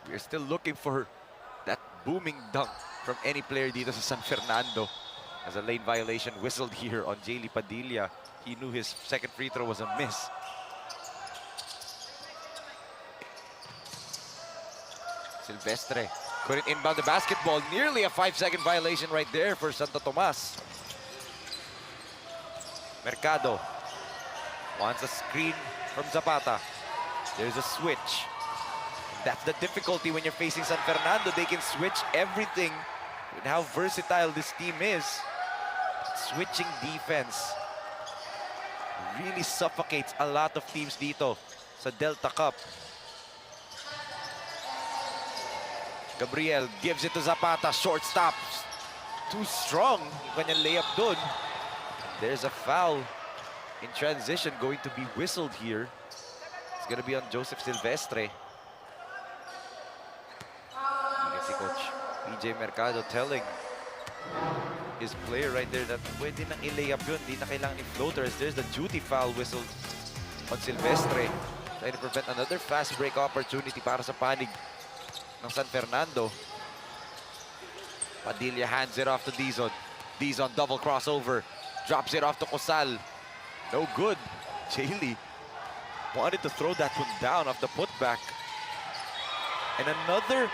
S1: We're still looking for that booming dunk from any player dito sa San Fernando. As a lane violation whistled here on Jaylee Padilla. He knew his second free throw was a miss. Silvestre couldn't inbound the basketball. Nearly a 5-second violation right there for Santo Tomas. Mercado wants a screen from Zapata. There's a switch. That's the difficulty when you're facing San Fernando. They can switch everything with how versatile this team is. Switching defense really suffocates a lot of teams dito sa Delta Cup. Gabriel gives it to Zapata. Short stop. Too strong. Yung kanyang layup dun. There's a foul in transition going to be whistled here. It's going to be on Joseph Silvestre. Si Coach PJ Mercado telling his player right there that pwede nang i-layup yun, di na kailangan i-floaters. There's the duty foul whistle on Silvestre, trying to prevent another fast break opportunity para sa panig ng San Fernando. Padilla hands it off to Dizon. Dizon double crossover, drops it off to Cosal. No good. Jaylee wanted to throw that one down off the putback. And another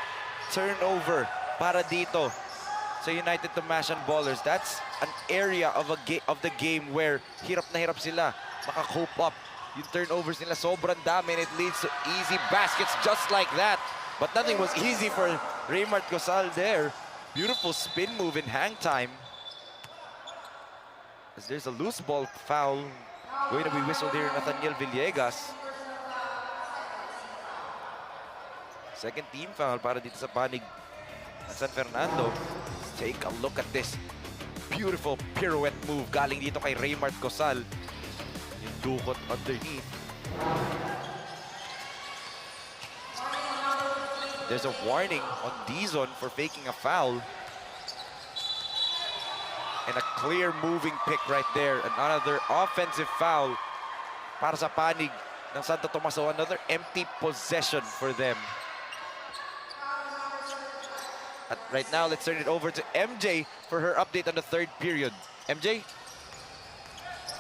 S1: turnover para dito sa United THOMASIAN Ballers. That's an area of the game where hirap na hirap sila makakope up. Yung turnovers nila sobrang dami, and it leads to easy baskets just like that. But nothing was easy for Raymart Cosal there. Beautiful spin move in hang time. As there's a loose ball foul going to be whistled here, Nathaniel Villegas. Second team foul para dito sa panig ng San Fernando. Let's take a look at this beautiful pirouette move galing dito kay Raymart Cosal. Yung dukot underneath. There's a warning on Dizon for faking a foul. And a clear moving pick right there. Another offensive foul para sa panig ng Santo Tomas. So another empty possession for them. At right now, let's turn it over to MJ for her update on the third period. MJ?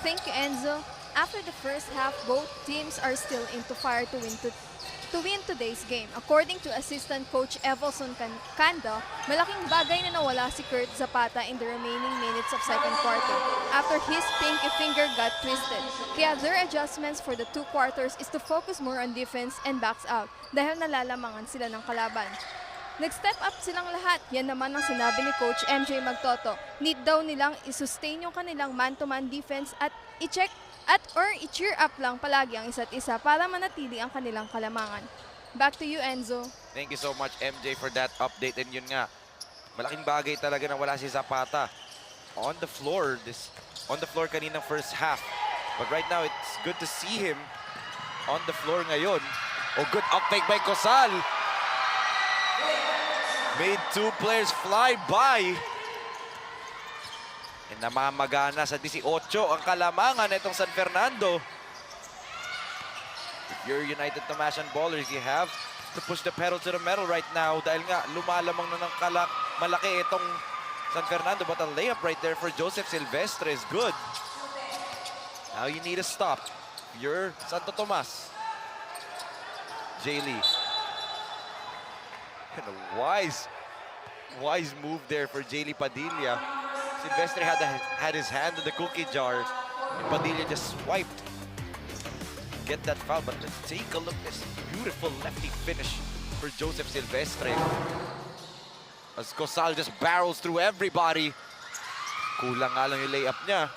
S3: Thank you, Enzo. After the first half, both teams are still into fire to win today's game. According to assistant coach Evelson Kanda, malaking bagay na nawala si Kurt Zapata in the remaining minutes of second quarter after his pinky finger got twisted. Kaya their adjustments for the two quarters is to focus more on defense and backs out dahil nalalamangan sila ng kalaban. Nag-step up silang lahat. Yan naman ang sinabi ni Coach MJ Magtoto. Need daw nilang i-sustain yung kanilang man-to-man defense at i-check or i-cheer up lang palagi ang isa't isa para manatili ang kanilang kalamangan. Back to you, Enzo.
S1: Thank you so much, MJ, for that update. And yun nga, malaking bagay talaga na wala si Zapata on the floor kaninang first half. But right now, it's good to see him on the floor ngayon. Oh, good uptake by Cosal. Made two players fly by. And namamagana sa 18 ang kalamangan itong San Fernando. If you're United Thomasian ballers, you have to push the pedal to the metal right now dahil nga lumalamang na ng malaki itong San Fernando. But a layup right there for Joseph Silvestre is good. Now you need a stop. You're Santo Tomas. Jay Lee. And a wise move there for Jaylee Padilla. Silvestre had his hand in the cookie jar, and Padilla just swiped. Get that foul, but let's take a look at this beautiful lefty finish for Joseph Silvestre. As Cosal just barrels through everybody. Kulang nga lang yung layup niya.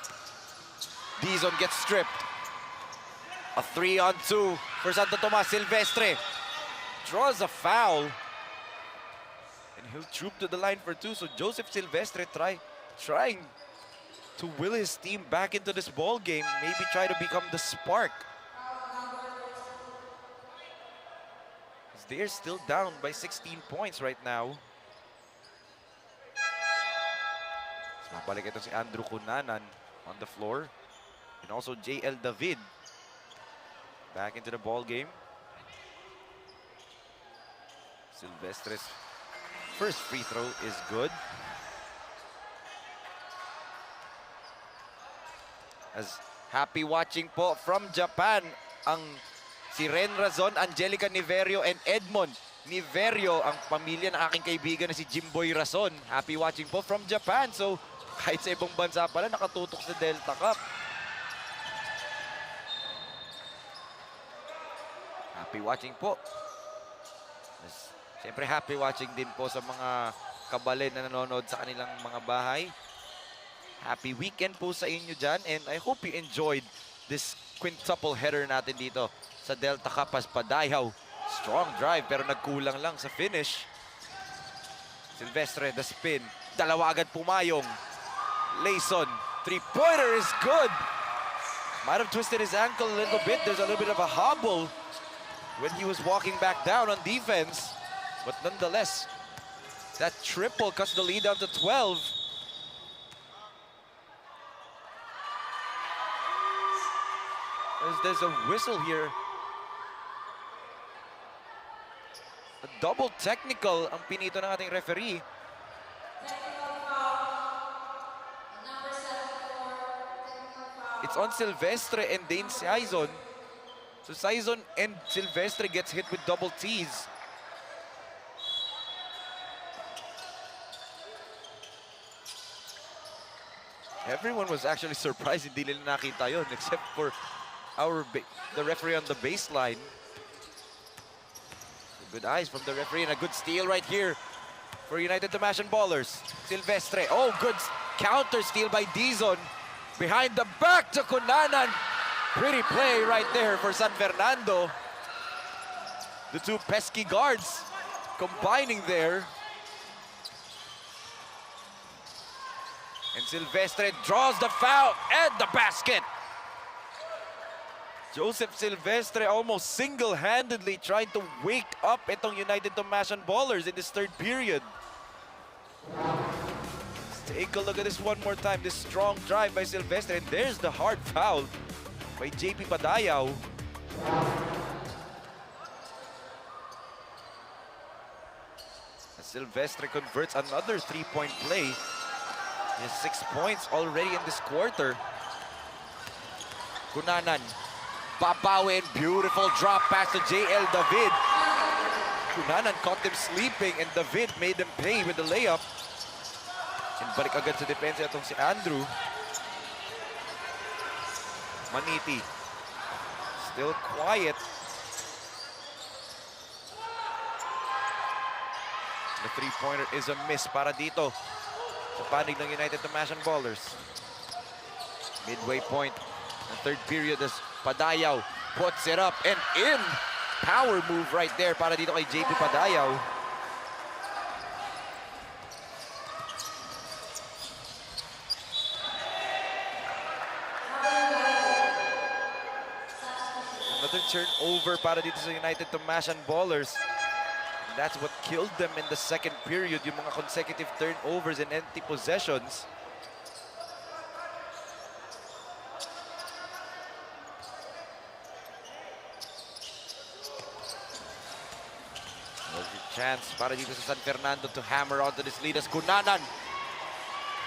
S1: Dizon gets stripped. A 3-on-2 for Santo Tomas. Silvestre draws a foul. And he'll troop to the line for two. So Joseph Silvestre trying to will his team back into this ball game. Maybe try to become the spark. They're still down by 16 points right now. So mabalik ito si Andrew Cunanan on the floor. And also JL David back into the ball game. Silvestre's first free throw is good. As happy watching po from Japan ang si Ren Razon, Angelica Niverio, and Edmond Niverio, ang pamilya ng aking kaibigan na si Jimboy Razon. Happy watching po from Japan. So kahit sa ibang bansa pala nakatutok sa Delta Cup. Happy watching po. Siyempre happy watching din po sa mga kabalin na nanonood sa kanilang mga bahay. Happy weekend po sa inyo dyan, and I hope you enjoyed this quintuple header natin dito sa Delta Cup as Padayaw. Strong drive pero nagkulang lang sa finish. Silvestre, the spin. Dalawa agad pumayong. Layson, three-pointer is good. Might have twisted his ankle a little bit. There's a little bit of a hobble when he was walking back down on defense. But nonetheless, that triple cuts the lead down to 12. There's a whistle here. A double technical ang pinito ng ating referee. It's on Silvestre and Dane Saizon. So Saizon and Silvestre gets hit with double T's. Everyone was actually surprised hindi nila nakita yun except for the referee on the baseline. Good eyes from the referee and a good steal right here for United Thomasian ballers. Silvestre, oh, good counter steal by Dizon. Behind the back to Cunanan. Pretty play right there for San Fernando. The two pesky guards combining there. And Silvestre draws the foul and the basket. Joseph Silvestre almost single-handedly trying to wake up itong United Thomasian ballers in this third period. Take a look at this one more time. This strong drive by Silvestre. And there's the hard foul by JP Padayaw. As Silvestre converts another three-point play. He has 6 points already in this quarter. Cunanan. Babawin. Beautiful drop pass to JL David. Cunanan caught them sleeping and David made them pay with the layup. And balik agad sa depensa itong si Andrew. Maniti. Still quiet. The three-pointer is a miss para dito sa panig ng United Thomasan Ballers. Midway point ng third period as Padayaw puts it up and in. Power move right there para dito kay JP Padayaw. Another turnover para dito sa United Thomasan Ballers. And that's what killed them in the second period, yung mga consecutive turnovers and empty possessions. There's a chance para dito sa San Fernando to hammer onto this lead as Cunanan.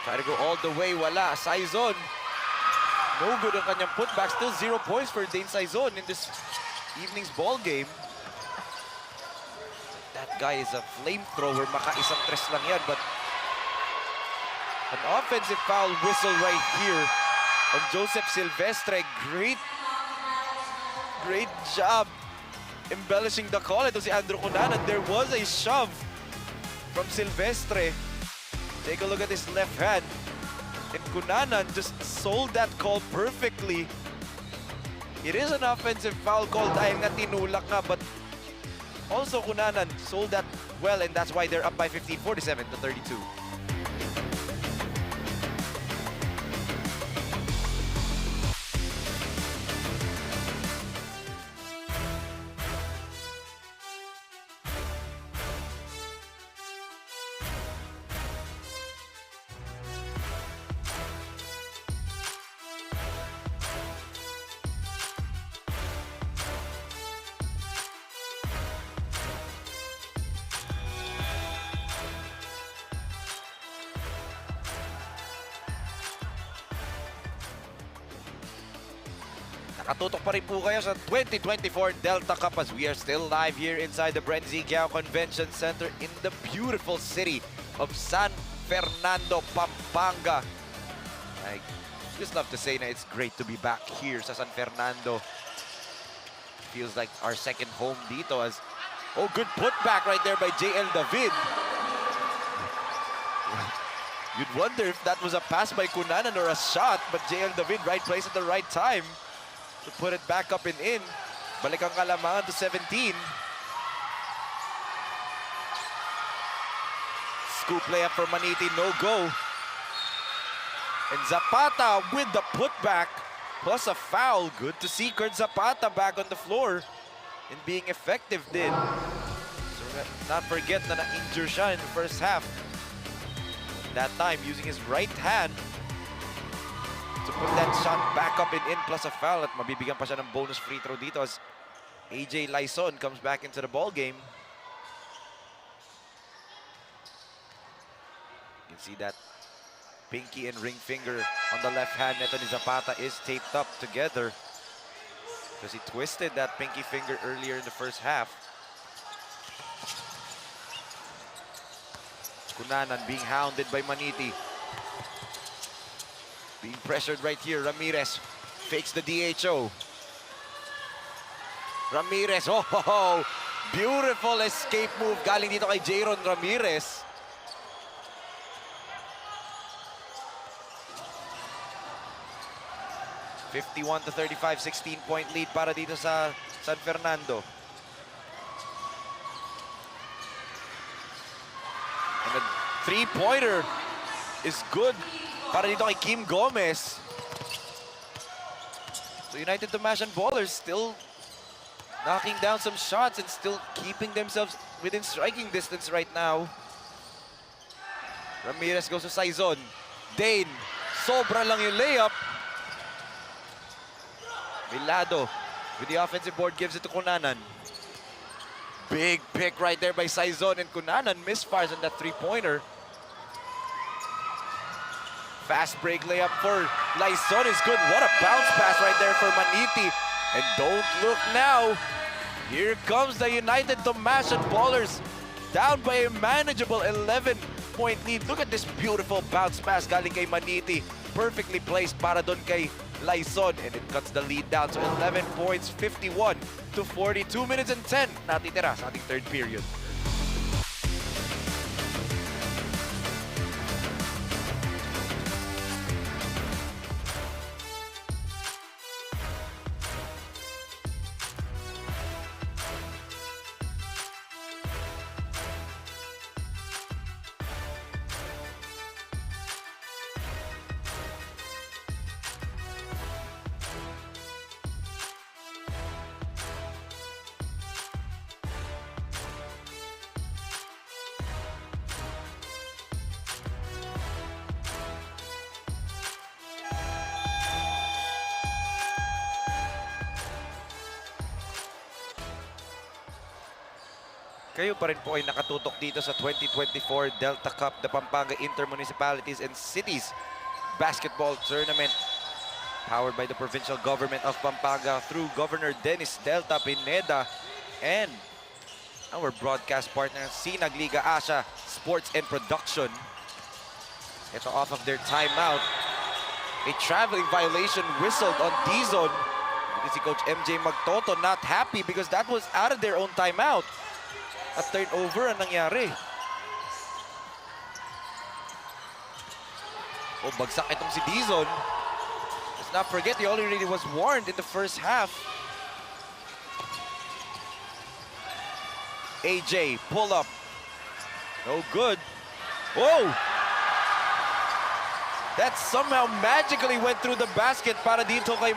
S1: Try to go all the way, wala. Saizon. No good ang kanyang putback. Still 0 points for Dane Saizon in this evening's ball game. That guy is a flamethrower. Maka-isang tres lang yan. But an offensive foul whistle right here on Joseph Silvestre. Great job embellishing the call. Ito si Andrew Cunanan. There was a shove from Silvestre. Take a look at his left hand. And Cunanan just sold that call perfectly. It is an offensive foul call dahil nga tinulak nga, but also Cunanan sold that well, and that's why they're up by 15, 47 to 32. Nakatutok pa rin po kayo sa 2024 Delta Cup as we are still live here inside the BREN GUIAO Convention Center in the beautiful city of San Fernando, Pampanga. I just love to say na it's great to be back here sa San Fernando. Feels like our second home dito as, oh, good putback right there by JL David. You'd wonder if that was a pass by Cunanan or a shot, but JL David right place at the right time to put it back up and in. Balik ang kalamangan to 17. Scoop layup for Maniti, no go. And Zapata with the putback plus a foul. Good to see Kurt Zapata back on the floor and being effective din. So not forget na na-injure siya in the first half. That time using his right hand to put that shot back up and in plus a foul at mabibigyan pa siya ng bonus free throw dito as AJ Laison comes back into the ball game. You can see that pinky and ring finger on the left hand neto ni Zapata is taped up together because he twisted that pinky finger earlier in the first half. Cunanan being hounded by Maniti. Being pressured right here, Ramirez fakes the DHO. Ramirez, oh, beautiful escape move galing dito kay Jayron Ramirez. (51-35), 16-point lead para dito sa San Fernando. And the three-pointer is good para dito kay Kim Gomez. So United Thomasan Ballers still knocking down some shots and still keeping themselves within striking distance right now. Ramirez goes to Saizon. Dane, sobra lang yung layup. Milado with the offensive board gives it to Cunanan. Big pick right there by Saizon, and Cunanan misfires on that three-pointer. Fast break layup for Laison is good. What a bounce pass right there for Maniti. And don't look now. Here comes the United Thomasian Ballers down by a manageable 11-point lead. Look at this beautiful bounce pass galing kay Maniti. Perfectly placed para doon kay Laison, and it cuts the lead down to 11 points, 51 to 40. 2 minutes and 10 natitira sa ating third period. Kayo pa rin po ay nakatutok dito sa 2024 Delta Cup, the Pampanga Inter-Municipalities and Cities Basketball Tournament. Powered by the provincial government of Pampanga through Governor Dennis Delta Pineda and our broadcast partner, Sinag Liga Asia Sports and Production. Ito off of their timeout. A traveling violation whistled on D-Zone. Because si Coach MJ Magtoto not happy because that was out of their own timeout. At turnover ang nangyari. Oh, bagsak itong si Dizon. Let's not forget, he already was warned in the first half. AJ, pull up. No good. Whoa! That somehow magically went through the basket para dito kay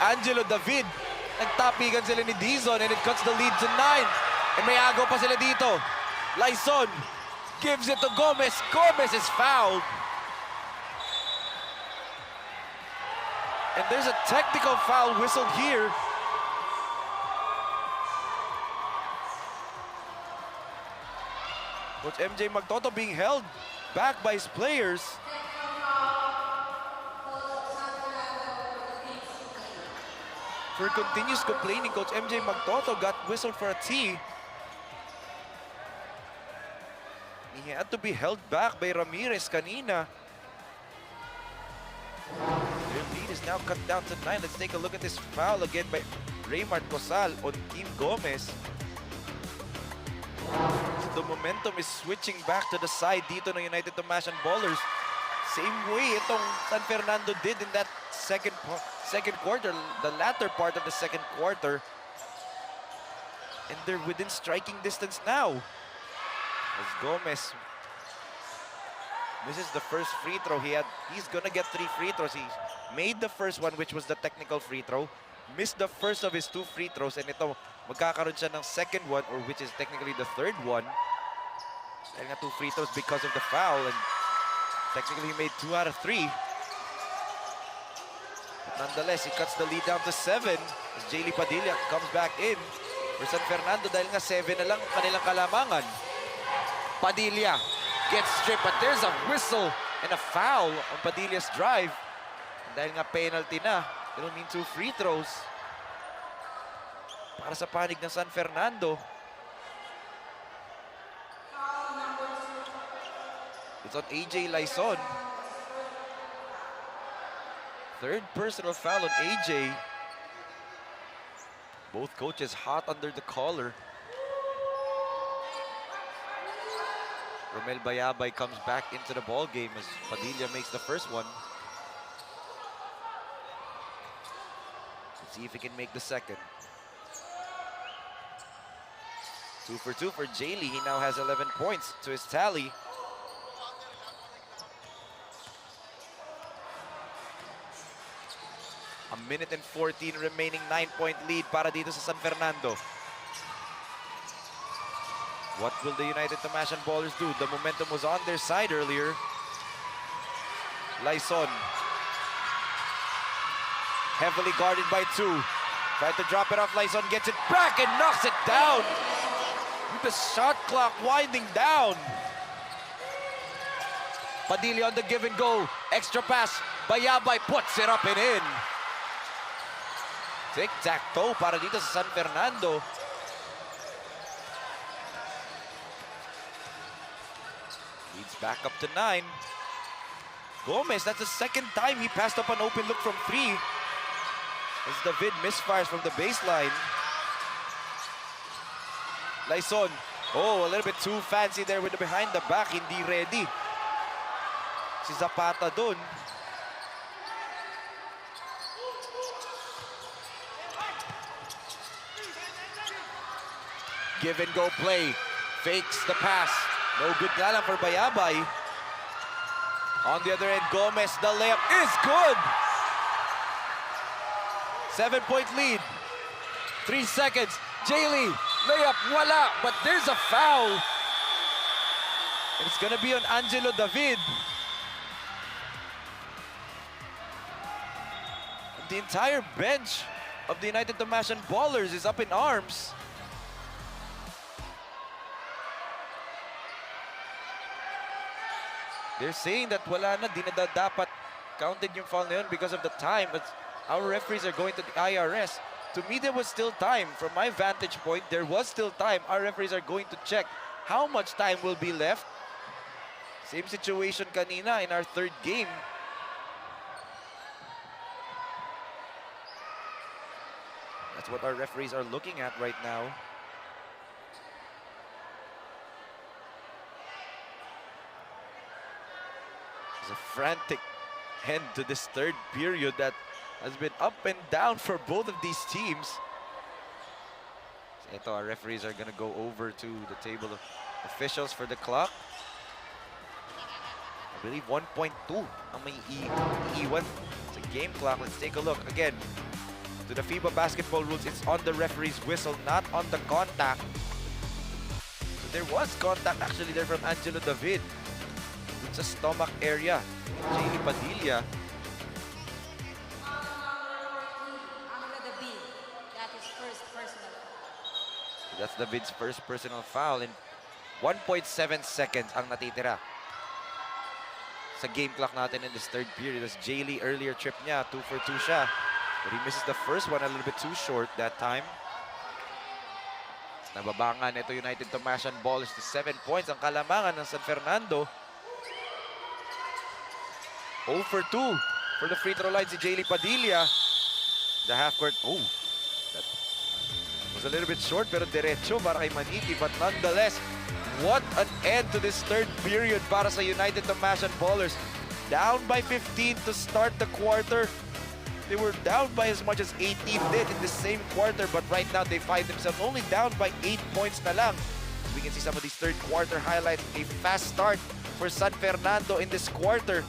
S1: Angelo David. Nagtapigan sila ni Dizon and it cuts the lead to 9. And may agaw pa sila dito. Laison gives it to Gomez. Gomez is fouled. And there's a technical foul whistled here. Coach MJ Magtoto being held back by his players. For continuous complaining, Coach MJ Magtoto got whistled for a T. He had to be held back by Ramirez kanina. Their lead is now cut down to 9. Let's take a look at this foul again by Raymart Cosal on Team Gomez. The momentum is switching back to the side dito ng United Thomasian Ballers. Same way itong San Fernando did in that second quarter, the latter part of the second quarter. And they're within striking distance now. As Gomez misses the first free throw, he's gonna get 3 free throws. He made the first one, which was the technical free throw, missed the first of his 2 free throws, and ito, magkakaroon siya ng second one, or which is technically the third one. Dahil nga 2 free throws because of the foul, and technically he made 2 out of 3. But nonetheless, he cuts the lead down to 7 as Jaylee Padilla comes back in for San Fernando dahil nga 7 na lang kanilang kalamangan. Padilla gets stripped, but there's a whistle and a foul on Padilla's drive. And dahil nga penalty na, they don't need 2 free throws para sa panig ng San Fernando. It's on AJ Laison. Third personal foul on AJ. Both coaches hot under the collar. Romel Bayabay comes back into the ball game as Padilla makes the first one. Let's see if he can make the second. 2 for 2 for Jaylee. He now has 11 points to his tally. A minute and 14 remaining, 9-point lead para dito sa San Fernando. What will the United Thomasian Ballers do? The momentum was on their side earlier. Laison. Heavily guarded by 2. Tried to drop it off. Laison gets it back and knocks it down. With the shot clock winding down. Padilla on the give and go. Extra pass. Bayabay puts it up and in. Tic-tac-toe para dito sa San Fernando. Leads back up to 9. Gomez, that's the second time he passed up an open look from 3. As David misfires from the baseline. Laison. Oh, a little bit too fancy there with the behind the back. Hindi ready. Si Zapata dun. Give and go play. Fakes the pass. No good nga lang for Bayabay. On the other end, Gomez, the layup is good. 7-point lead. 3 seconds. Jaylee, layup, wala. But there's a foul. And it's gonna be on Angelo David. And the entire bench of the United Thomasian Ballers is up in arms. They're saying that wala na, di na dapat counted yung foul na yun because of the time. But our referees are going to the IRS. To me, there was still time. From my vantage point, there was still time. Our referees are going to check how much time will be left. Same situation kanina in our third game. That's what our referees are looking at right now. It's a frantic end to this third period that has been up and down for both of these teams. So ito, our referees are gonna go over to the table of officials for the clock. I believe 1.2 ang may iiwan sa game clock. Let's take a look again. To the FIBA basketball rules, it's on the referee's whistle, not on the contact. So there was contact actually there from Angelo David. It's a stomach area. Jaylee Padilla. That's David's first personal foul. And 1.7 seconds ang natitira sa game clock natin in this third period. As Jaylee earlier trip niya, 2 for 2 siya. But he misses the first one a little bit too short that time. Nababangan ito United Thomasian Ballers to 7 points. Ang kalamangan ng San Fernando. 0 for 2 for the free throw line si Jaylee Padilla. The half court, oh, that was a little bit short pero derecho para kay Maniti. But nonetheless, what an end to this third period para sa United Thomasian Ballers. Down by 15 to start the quarter. They were down by as much as 18 did in the same quarter, but right now they find themselves only down by 8 points na lang. So we can see some of these third quarter highlights. A fast start for San Fernando in this quarter.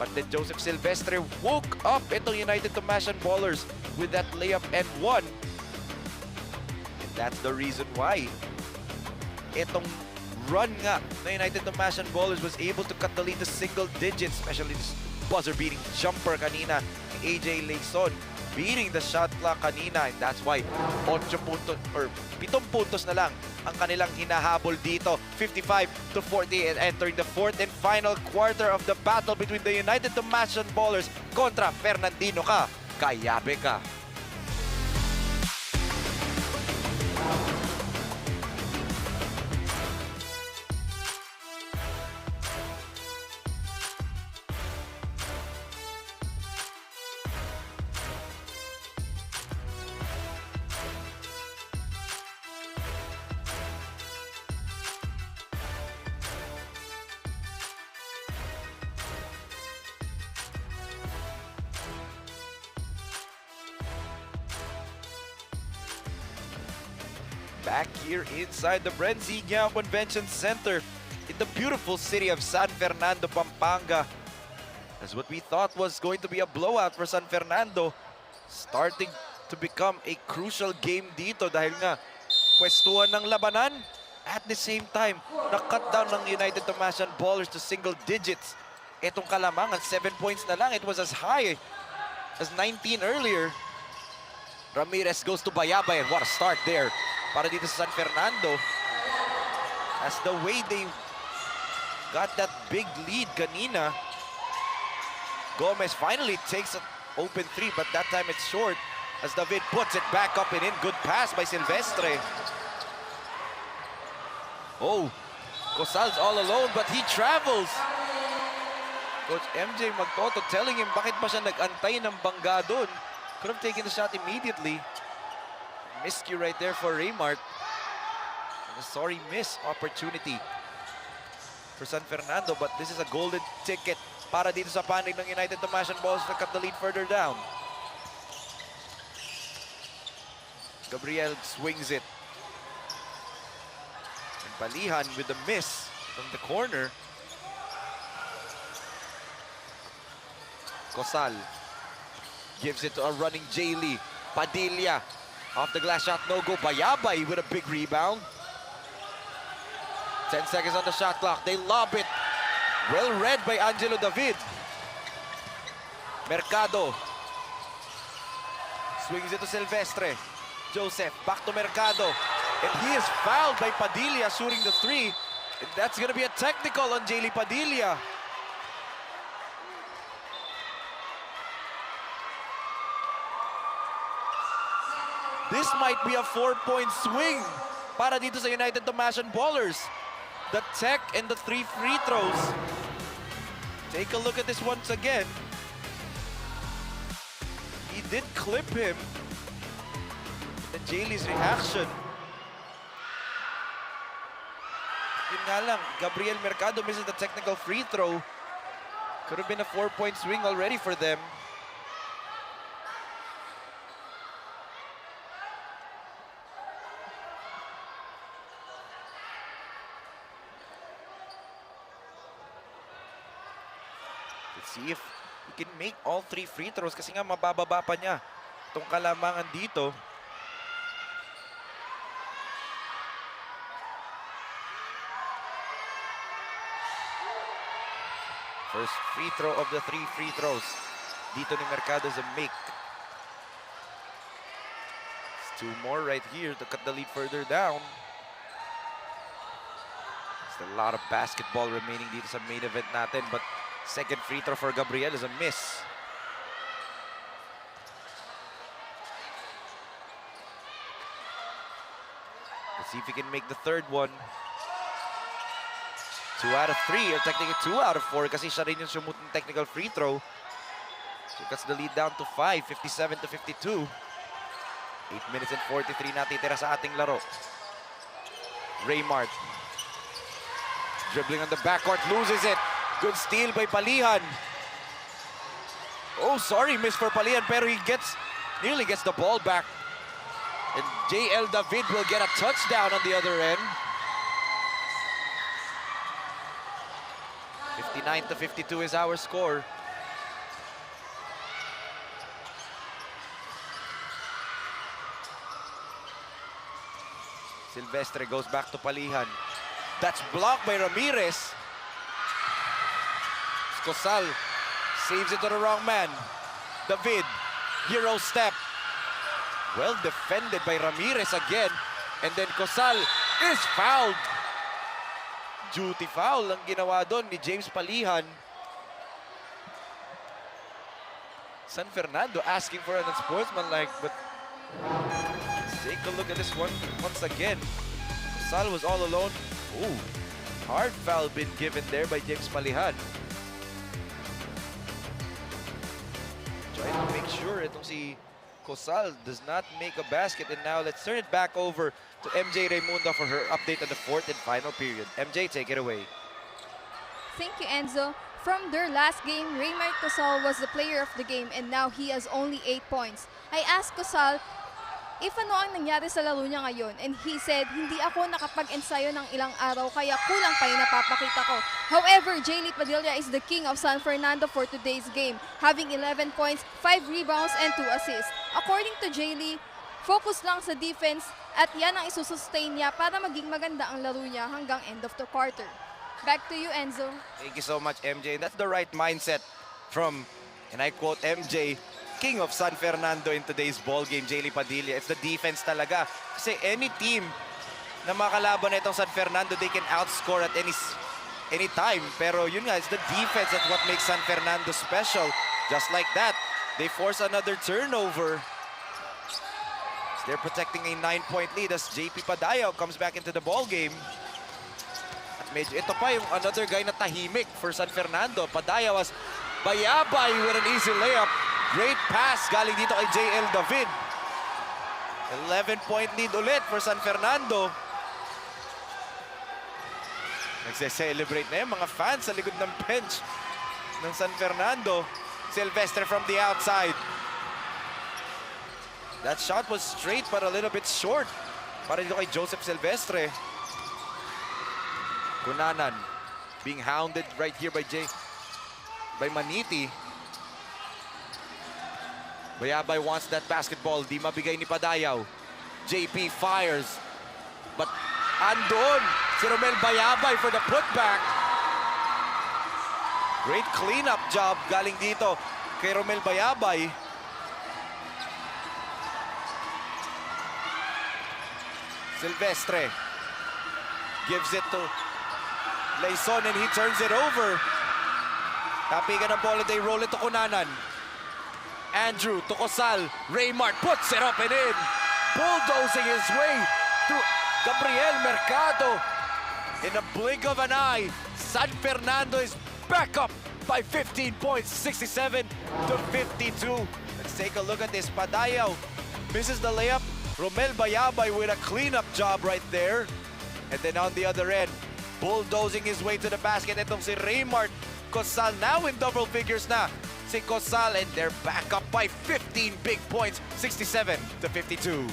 S1: But then Joseph Silvestre woke up itong United Thomasian Ballers with that layup and one. And that's the reason why itong run nga na United Thomasian Ballers was able to cut the lead to single digits, especially this buzzer-beating jumper kanina ni AJ Laison, beating the shot clock kanina. And that's why 8 puntos or 7 puntos na lang ang kanilang hinahabol dito. 55-40 and entering the fourth and final quarter of the battle between the United Thomasian Ballers kontra Fernandino ka, Kayabe ka. Back here inside the BREN GUIAO Convention Center in the beautiful city of San Fernando, Pampanga. As what we thought was going to be a blowout for San Fernando, starting to become a crucial game dito dahil nga pwestuhan ng labanan. At the same time, na-cut down ng United Thomasian Ballers to single digits. Etong Kalamangan, 7 points na lang. It was as high as 19 earlier. Ramirez goes to Bayabay, and what a start there para dito sa San Fernando. As the way they got that big lead kanina, Gomez finally takes an open three, but that time it's short as David puts it back up and in. Good pass by Silvestre. Oh, Cosal's all alone, but he travels. Coach MJ Magtoto telling him bakit pa siya nag-antay ng bangga doon. Could have taken the shot immediately. Miscue right there for Raymart. And a sorry miss opportunity for San Fernando, but this is a golden ticket para dito sa panig ng United Thomasian Balls to cut the lead further down. Gabriel swings it. And Palihan with the miss from the corner. Cosal gives it to a running Jaylee. Padilla off the glass shot, no go. Bayabay with a big rebound. 10 seconds on the shot clock. They lob it. Well read by Angelo David. Mercado swings it to Silvestre. Joseph back to Mercado. And he is fouled by Padilla shooting the three. And that's going to be a technical on Jaylee Padilla. This might be a 4-point swing para dito sa United Thomasian Ballers. The tech and the 3 free throws. Take a look at this once again. He did clip him. And Jaylee's reaction. Yun nga lang, Gabriel Mercado misses the technical free throw. Could have been a 4-point swing already for them. Let's see if he can make all 3 free throws kasi nga mabababa pa niya itong Kalamangan dito. First free throw of the 3 free throws dito ni Mercado is a make. It's 2 more right here to cut the lead further down. There's a lot of basketball remaining dito sa main event natin, but second free throw for Gabriel is a miss. Let's see if he can make the third one. 2 out of 3, or technically 2 out of 4 kasi siya rin yung sumut ng technical free throw. So cuts the lead down to 5, 57-52. 8 minutes and 43 natitira sa ating laro. Raymart. Dribbling on the backcourt, loses it. Good steal by Palihan. Oh, sorry, miss for Palihan, pero he nearly gets the ball back. And J.L. David will get a touchdown on the other end. 59-52 is our score. Silvestre goes back to Palihan. That's blocked by Ramirez. Cosal saves it to the wrong man. David, hero step. Well defended by Ramirez again. And then Cosal is fouled. Duty foul ang ginawa doon ni James Palihan. San Fernando asking for an unsportsmanlike, but let's take a look at this one once again. Cosal was all alone. Ooh, hard foul been given there by James Palihan. Trying to make sure itong si Cosal does not make a basket. And now let's turn it back over to MJ Raymunda for her update on the 4th and final period. MJ, take it away.
S3: Thank you, Enzo. From their last game, Raymart Cosal was the player of the game and now he has only 8 points. I asked Cosal if ano ang nangyari sa laro niya ngayon, and he said, hindi ako nakapag-ensayo ng ilang araw kaya kulang pa yung napapakita ko. However, Jaylee Padilla is the king of San Fernando for today's game, having 11 points, 5 rebounds, and 2 assists. According to Jaylee, focus lang sa defense at yan ang isusustain niya para maging maganda ang laro niya hanggang end of the quarter. Back to you, Enzo.
S1: Thank you so much, MJ. And that's the right mindset from, and I quote MJ, King of San Fernando in today's ball game, Jaylee Padilla. It's the defense talaga. Kasi any team na makalaban na itong San Fernando, they can outscore at any time. Pero yun nga, it's the defense that's what makes San Fernando special. Just like that, they force another turnover. So they're protecting a 9-point lead as JP Padayaw comes back into the ball game. At medyo ito pa yung another guy na tahimik for San Fernando. Padayaw as Bayabay with an easy layup. Great pass galing dito kay JL David. 11-point lead ulit for San Fernando. Nagse-celebrate na yung mga fans sa likod ng bench ng San Fernando. Silvestre from the outside. That shot was straight but a little bit short para dito kay Joseph Silvestre. Cunanan being hounded right here by Maniti. Bayabay wants that basketball. Di mabigay ni Padayaw. JP fires. But andon si Romel Bayabay for the putback. Great cleanup job galing dito kay Romel Bayabay. Silvestre gives it to Layson and he turns it over. Tapigan ng bola, they roll it to Cunanan. Andrew to Cosal. Raymart puts it up and in. Bulldozing his way to Gabriel Mercado. In a blink of an eye, San Fernando is back up by 15 points, 67 to 52. Let's take a look at this. Padayaw misses the layup. Romel Bayabay with a cleanup job right there. And then on the other end, bulldozing his way to the basket. Itong si Raymart Cosal now in double figures na. Si Cosal and they're back up by 15 big points, 67 to 52.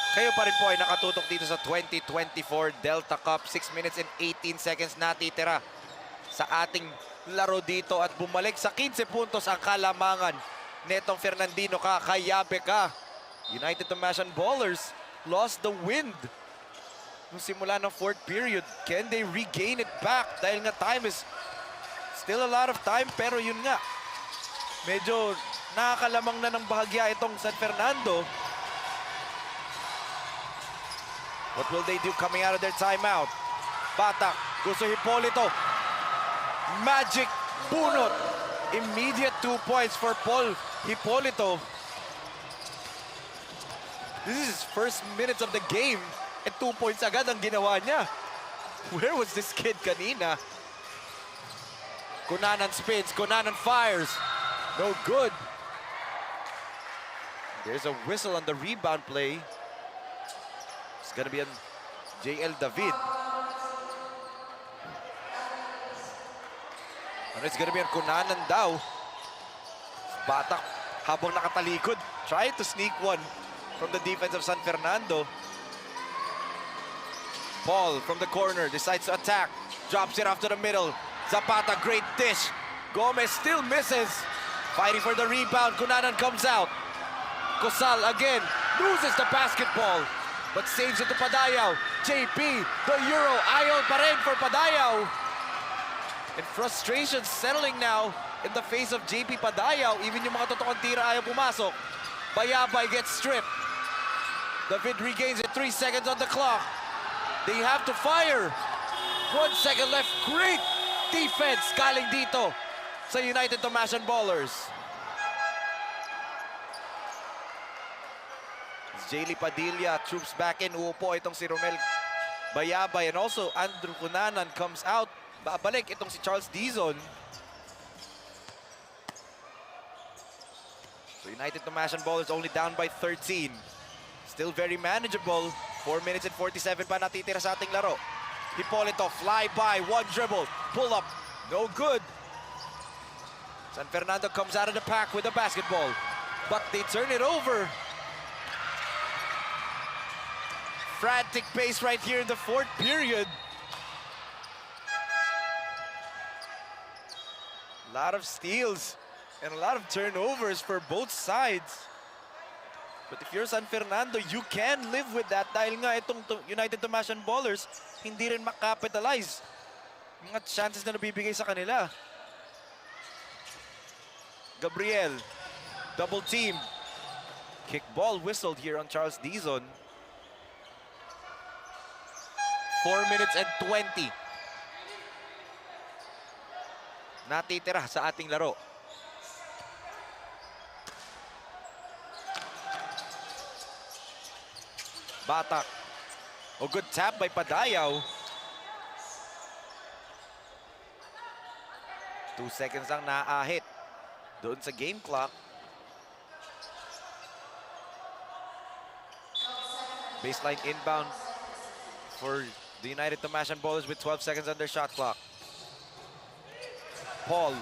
S1: Kayo pa rin po ay nakatutok dito sa 2024 Delta Cup. 6 minutes and 18 seconds natitira sa ating laro dito at bumalik sa 15 puntos ang kalamangan netong Fernandino ka, Kayabe ka. United Thomasian Ballers lost the wind nung simula ng fourth period. Can they regain it back? Dahil nga time is still a lot of time, pero yun nga, medyo nakakalamang na ng bahagya itong San Fernando. What will they do coming out of their timeout? Batak, gusto Hipolito. Magic bunot. Immediate 2 points for Paul Hipolito. This is his first minutes of the game. And 2 points agad ang ginawa niya. Where was this kid kanina? Cunanan spins, Cunanan fires. No good. There's a whistle on the rebound play. It's gonna be on JL David. And it's gonna be on Cunanan daw. Batak habang nakatalikod. Trying to sneak one from the defense of San Fernando. Paul from the corner decides to attack. Drops it off to the middle. Zapata, great dish. Gomez still misses. Fighting for the rebound. Cunanan comes out. Cosal again loses the basketball. But saves it to Padayaw. JP, the Euro, ayaw pa rin for Padayaw. And frustration settling now in the face of JP Padayaw. Even yung mga totokong tira ayaw pumasok. Bayabay gets stripped. David regains it, 3 seconds on the clock. They have to fire. 1 second left. Great defense galing dito sa United Thomasian Ballers. Jaylee Padilla troops back in. Uupo itong si Romel Bayabay. And also Andrew Cunanan comes out Babalik itong si Charles Dizon. So United Tomasian Ballers only down by 13. Still very manageable. 4 minutes and 47 pa natitira sa ating laro. Hipolito, fly by, one dribble, pull up, no good. San Fernando comes out of the pack with a basketball, but they turn it over. Frantic pace right here in the fourth period. A lot of steals and a lot of turnovers for both sides. But if you're San Fernando, you can live with that dahil nga itong United Tomasian Ballers hindi rin makapitalize mga chances na nabibigay sa kanila. Gabriel, double team. Kick ball whistled here on Charles Dizon. 4 minutes and 20. Natitira sa ating laro. Batak. Oh, good tap by Padayaw. 2 seconds lang naahit doon sa game clock. Baseline inbound for the United Tomasian Ballers with 12 seconds on their shot clock. Paul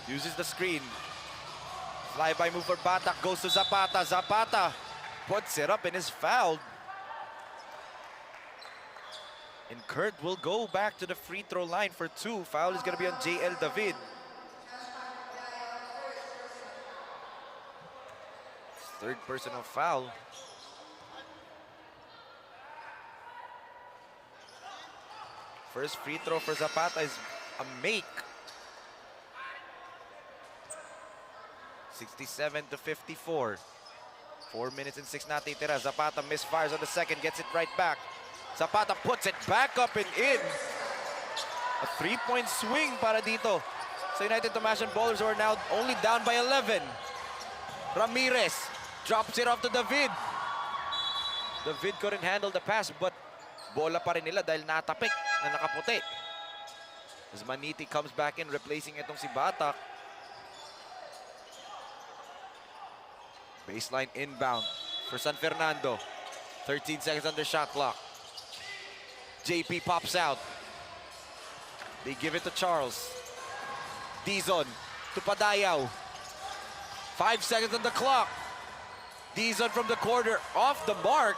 S1: uses the screen. Fly-by move for Batak, goes to Zapata. Zapata puts it up and is fouled. And Kurt will go back to the free throw line for 2. Foul is going to be on JL David. Third personal foul. First free throw for Zapata is a make. 67 to 54. 4 minutes and 6 natitira. Zapata misfires on the second, gets it right back. Zapata puts it back up and in. A 3-point swing para dito sa United Tomasian Ballers, who are now only down by 11. Ramirez drops it off to David. David couldn't handle the pass, but bola pa rin nila dahil natapik na nakaputi. As Maniti comes back in, replacing itong si Batak. Baseline inbound for San Fernando. 13 seconds on their shot clock. JP pops out. They give it to Charles. Dizon to Padayaw. 5 seconds on the clock. Dizon from the corner, off the mark.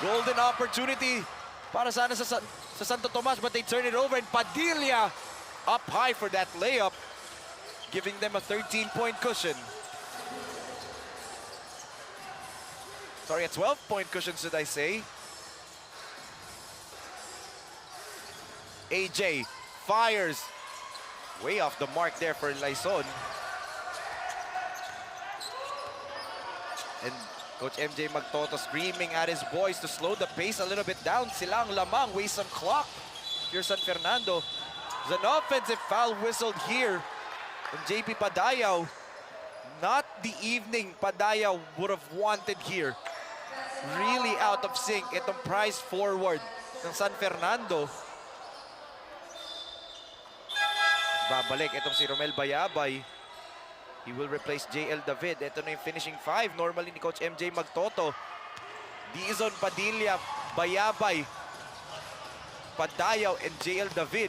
S1: Golden opportunity para sana sa Santo Tomas, but they turn it over, and Padilla up high for that layup, giving them a 13-point cushion. Sorry, a 12-point cushion, should I say. AJ fires. Way off the mark there for Laison. And Coach MJ Magtoto screaming at his boys to slow the pace a little bit down. Silang lamang, waste some clock. Here's San Fernando. There's an offensive foul whistled here from JP Padayaw. Not the evening Padayaw would have wanted here. Really out of sync itong prize forward ng San Fernando. Babalik itong si Romel Bayabay. He will replace JL David. Ito na yung finishing 5 normally ni Coach MJ Magtoto. Dizon, Padilla, Bayabay, Padayaw, and JL David.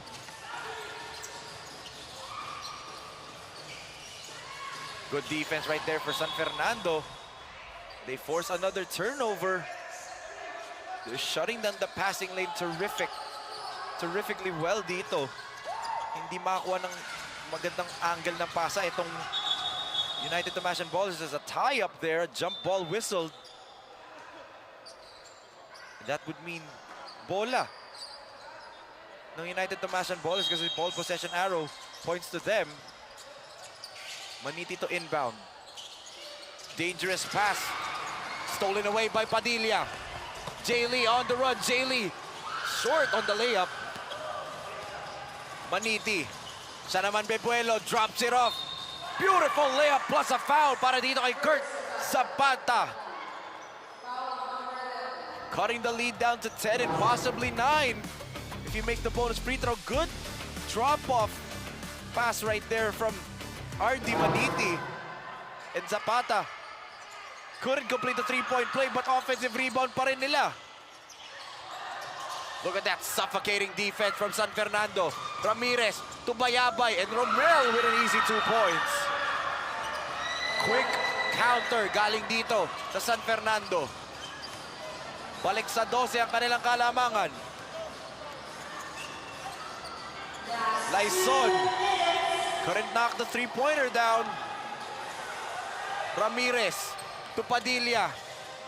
S1: Good defense right there for San Fernando. They force another turnover. They're shutting down the passing lane terrifically well dito. Hindi makakuha ng magandang angle ng pasa itong United Tomasian Ballers. There's a tie up there, a jump ball whistled. That would mean bola ng United Tomasian Ballers kasi ball possession arrow points to them. Maniti to inbound. Dangerous pass. Stolen away by Padilla. Jaylee on the run. Jaylee short on the layup. Maniti. Siya naman Bebuelo drops it off. Beautiful layup plus a foul para dito kay Kurt Zapata. Cutting the lead down to 10 and possibly 9. if you make the bonus free throw. Good drop-off pass right there from RD Maniti. And Zapata couldn't complete the three-point play, but offensive rebound pa rin nila. Look at that suffocating defense from San Fernando. Ramirez to Bayabay, and Romel with an easy 2 points. Quick counter galing dito sa San Fernando. Balik sa 12 ang kanilang kalamangan. Laison couldn't knock the three-pointer down. Ramirez to Padilla.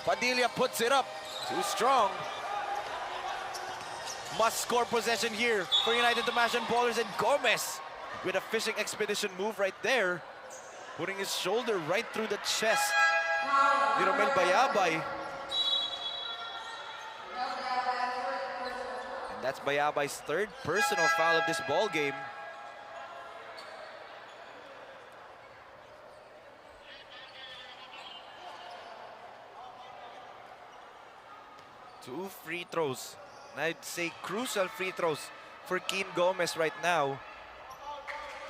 S1: Padilla puts it up. Too strong. Must score possession here for United Tomasian Ballers, and Gomez with a fishing expedition move right there, putting his shoulder right through the chest ni Romel Bayabay. And that's Bayabay's third personal foul of this ball game. Two free throws. And I'd say crucial free throws for Kim Gomez right now.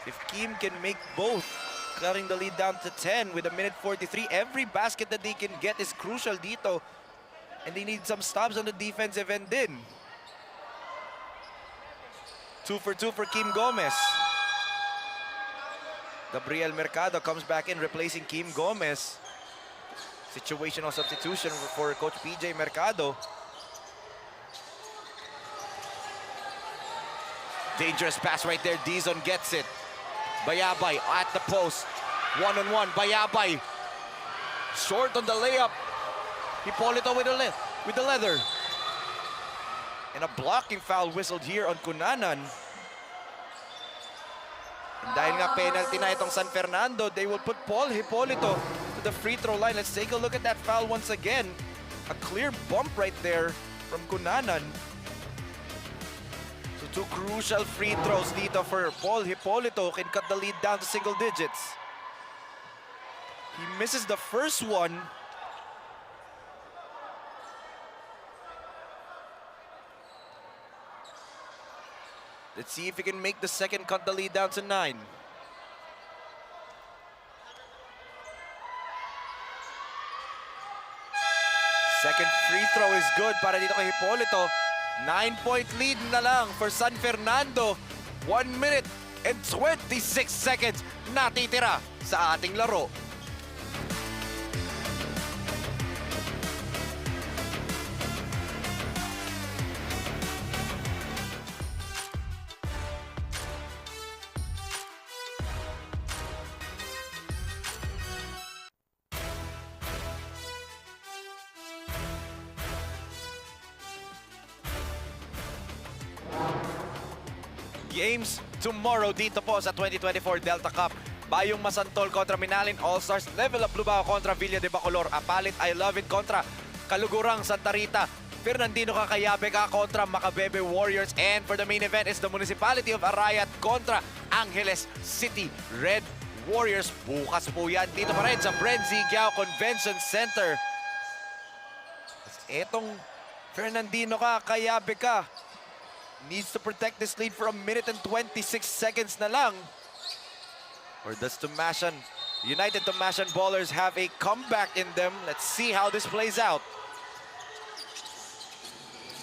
S1: If Kim can make both, cutting the lead down to 10 with 1:43, every basket that they can get is crucial dito. And they need some stops on the defensive end din. 2 for 2 for Kim Gomez. Gabriel Mercado comes back in, replacing Kim Gomez. Situational substitution for Coach PJ Mercado. Dangerous pass right there. Dizon gets it. Bayabay at the post. One-on-one. Bayabay. Short on the layup. Hipolito with the leather. And a blocking foul whistled here on Cunanan. And dahil nga penalty na itong San Fernando, they will put Paul Hipolito to the free throw line. Let's take a look at that foul once again. A clear bump right there from Cunanan. So two crucial free throws dito for Paul Hipolito, can cut the lead down to single digits. He misses the first one. Let's see if he can make the second, cut the lead down to 9. Second free throw is good para dito kay Hipolito. 9-point lead na lang for San Fernando. 1 minute and 26 seconds natitira sa ating laro. Games tomorrow dito po sa 2024 Delta Cup. Bayong Masantol kontra Minalin All-Stars. Level Up Lubao kontra Villa de Bacolor. Apalit I Love It kontra Kalugurang Santa Rita. Fernandino Kayabe kontra Macabebe Warriors. And for the main event is the Municipality of Arayat kontra Angeles City Red Warriors. Bukas po yan dito pa rin sa BREN GUIAO Convention Center. Etong Fernandino Kayabe needs to protect this lead for 1 minute and 26 seconds na lang. Or does United Tomasian Ballers have a comeback in them? Let's see how this plays out.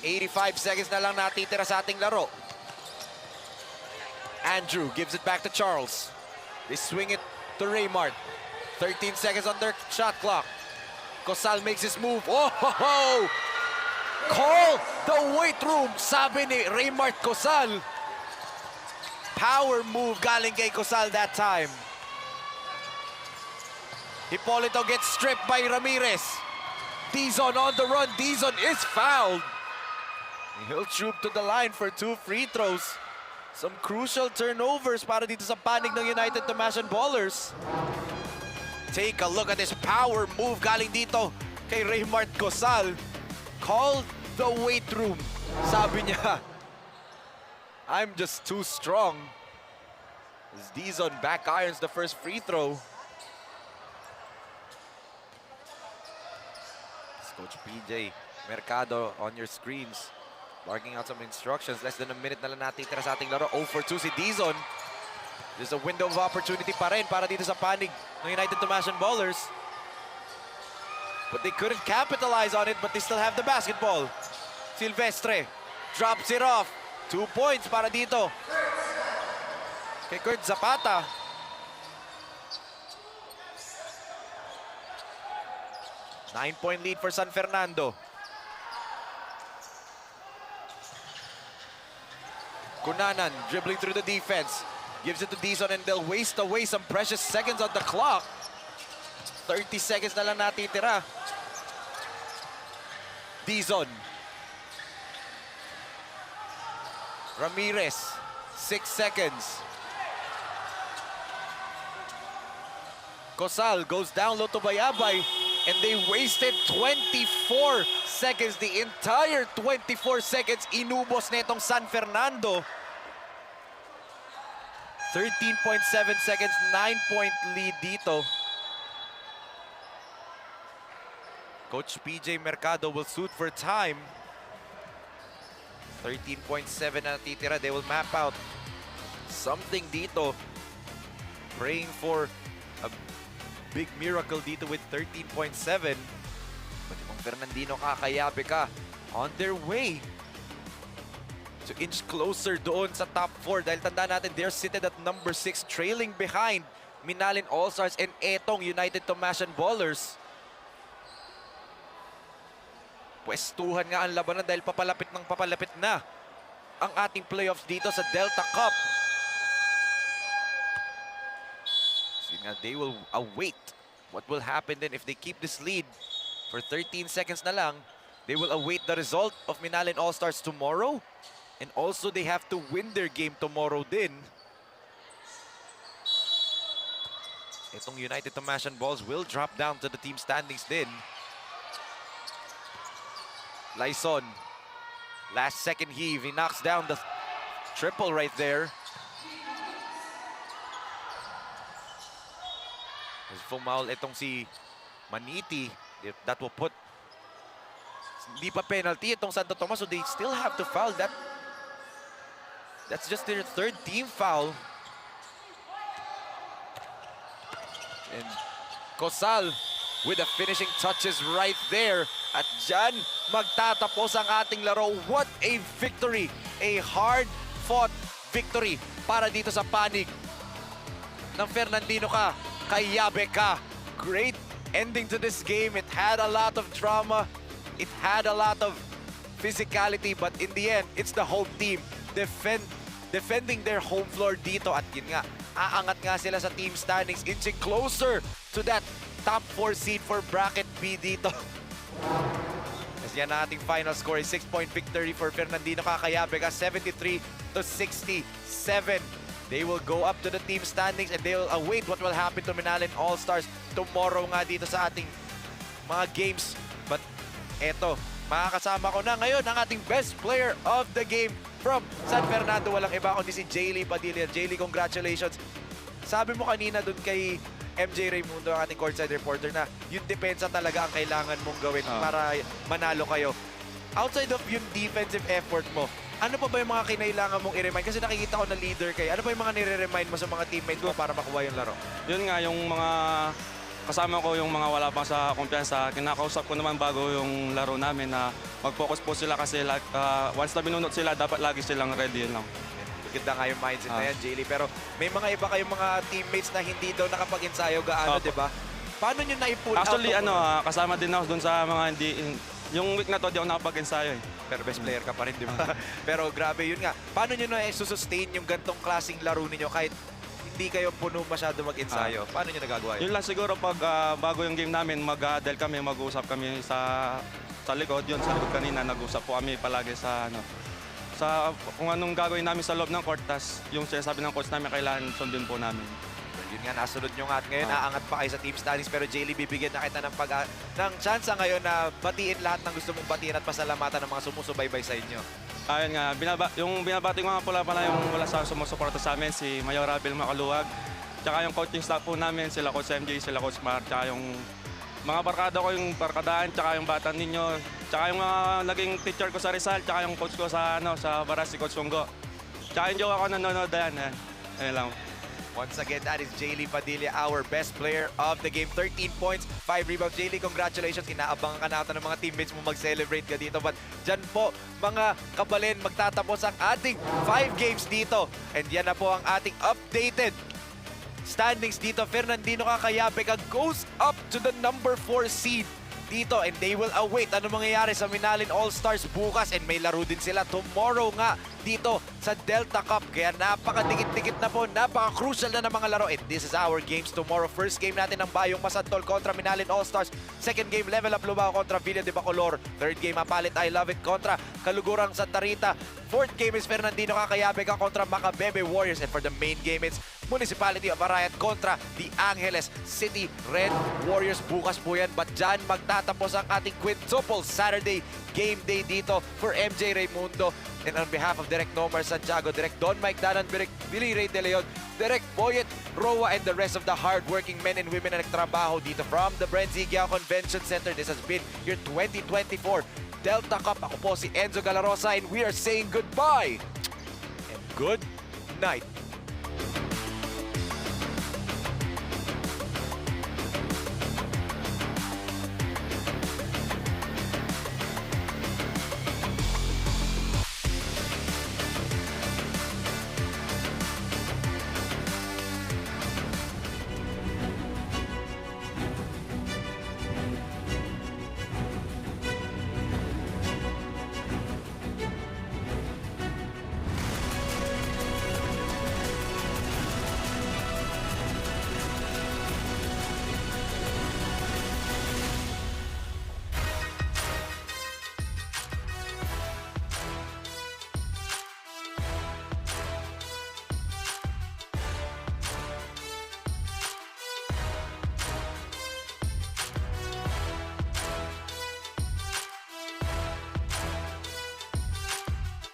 S1: 85 seconds na lang natitira sa ating laro. Andrew gives it back to Charles. They swing it to Raymart. 13 seconds on their shot clock. Cosal makes his move. Oh, ho, ho! Call the weight room, sabi ni Raymart Cosal. Power move galing kay Cosal that time. Hipolito gets stripped by Ramirez. Dizon on the run. Dizon is fouled. He'll troop to the line for 2 free throws. Some crucial turnovers para dito sa panig ng United Tomasian Ballers. Take a look at this power move galing dito kay Raymart Cosal. Called the weight room. Sabi niya, I'm just too strong. As Dizon back irons the first free throw. It's Coach PJ Mercado on your screens. Barking out some instructions. Less than a minute na lang natitira sa ating laro. 0 for 2 si Dizon. There's a window of opportunity pa rin para dito sa panig ng United Tomasian Ballers. But they couldn't capitalize on it, but they still have the basketball. Silvestre drops it off. 2 points para dito kay Kurt Zapata. Nine-point lead for San Fernando. Cunanan dribbling through the defense. Gives it to Dizon and they'll waste away some precious seconds on the clock. 30 seconds na lang natitira. Dizon. Ramirez, 6 seconds. Cosal goes down low to Bayabay and they wasted 24 seconds. The entire 24 seconds inubos netong San Fernando. 13.7 seconds, 9-point lead dito. Coach PJ Mercado will suit for time. 13.7 na natitira. They will map out something dito. Praying for a big miracle dito with 13.7. But kung Fernandino ka, Kayabe ka, on their way to inch closer doon sa top 4. Dahil tandaan natin, they're seated at number 6, trailing behind Minalin All-Stars and etong United Tomasian Ballers. Pwestuhan nga ang labanan dahil papalapit na ang ating playoffs dito sa Delta Cup. So nga, they will await what will happen then if they keep this lead for 13 seconds na lang. They will await the result of Minalin All-Stars tomorrow. And also they have to win their game tomorrow din. Itong United Tomasian Balls will drop down to the team standings din. Lyson, last second heave, he knocks down the triple right there. There's foul itong si Maniti. That will put, hindi pa penalty itong Santo Tomas, so they still have to foul. That's just their third team foul. And Cosal with the finishing touches right there. At dyan, magtatapos ang ating laro. What a victory! A hard-fought victory para dito sa panig ng Fernandino ka, Kayabe ka. Great ending to this game. It had a lot of drama. It had a lot of physicality. But in the end, it's the home team defending their home floor dito. At yun nga, aangat nga sila sa team standings, inching closer to that top 4 seed for bracket B dito. Kasi yan ang ating final score, a 6-point victory for Fernandino Kayabe, 73-67. They will go up to the team standings and they will await what will happen to Minalin All-Stars tomorrow nga dito sa ating mga games. But eto, makakasama ko na ngayon ang ating best player of the game from San Fernando. Walang iba kundi si Jaylee Padilla. Jaylee, congratulations. Sabi mo kanina dun kay MJ Raimundo, ang ating courtside reporter, na yung depensa talaga ang kailangan mong gawin para manalo kayo. Outside of yung defensive effort mo, ano pa ba yung mga kinailangan mong i-remind? Kasi nakikita ko na leader kayo. Ano pa yung mga nire-remind mo sa mga teammates mo para makuha yung laro?
S4: Yun nga, yung mga kasama ko, yung mga wala pa sa kumpiyansa, kinakausap ko naman bago yung laro namin na mag-focus po sila kasi once na binunot sila, dapat lagi silang ready. Yun lang.
S1: Ganda nga yung mindset na yan, Jaylee. Pero may mga iba kayong mga teammates na hindi daw nakapag-ensayo gaano, di ba? Paano nyo na-pull out?
S4: Actually, kasama din ako dun sa mga hindi... Yung week na to, di ako nakapag-ensayo.
S1: Pero best player ka pa rin, di ba? Pero grabe, yun nga. Paano nyo na-sustain yung gantong klaseng laro ninyo kahit hindi kayo puno masyado mag-ensayo? Paano nyo nagagawa yun?
S4: Yun lang siguro pag bago yung game namin, mag-adel kami, mag-uusap kami sa likod. Yun, sa likod kanina, nag-usap po kami palagi sa kung anong gagawin namin sa loob ng court, tas yung sinasabi ng coach namin, kailangan sundin po namin.
S1: Well, yun nga, nasunod nyo nga at ngayon, naangat pa kayo sa team standings. Pero Jaylee, bibigyan na kita ng chance ngayon na batiin lahat ng gusto mong batiin at pasalamatan ng mga sumusubaybay sa inyo.
S4: Ayun nga, binabati ko nga pala yung wala sa sumusuporta sa amin, si Mayor Abel Macaluwag, tsaka yung coaching staff po namin, sila Coach MJ, sila Coach Mar, tsaka yung Mga barkada ko yung barkadaan, tsaka yung bata ninyo, tsaka yung mga naging teacher ko sa Rizal, tsaka yung coach ko sa, sa Baras, si Coach Sunggo. Tsaka yung joke ako nanonood na yan. Ayun lang.
S1: Once again, that is Jaylee Padilla, our best player of the game. 13 points, 5 rebounds. Jaylee, congratulations. Inaabangan ka natin ng mga teammates mo mag-celebrate ka dito. But dyan po, mga kabalin, magtatapos ang ating 5 games dito. And yan na po ang ating updated standings dito. Fernandino KAYABE goes up to the number 4 seed dito, and they will await ano mangyayari sa Minalin All-Stars bukas, and may laro din sila tomorrow nga dito sa Delta Cup. Kaya napakadikit-dikit na po, napaka-crucial na ng mga laro. And this is our games tomorrow. First game natin ng Bayong Masantol kontra Minalin All-Stars. Second game, Level Up Lubao kontra Villa de Bacolor. Third game, Mapalit I Love It kontra Kalugurang Santa Rita. Fourth game is Fernandino KAYABE kontra Makabebe Warriors. And for the main game, it's Municipality of Arayat kontra the Angeles City Red Warriors. Bukas po yan. But dyan magtatapos ang ating quintuple Saturday game day dito for MJ Raimundo. And on behalf of Direk Nomar Santiago, Direk Don Mike Danan, Direk Billy Ray De Leon, Direk Boyet Roa, and the rest of the hardworking men and women na nagtrabaho dito from the BREN GUIAO Convention Center. This has been your 2024 Delta Cup. Ako po si Enzo Galarosa, and we are saying goodbye and good night.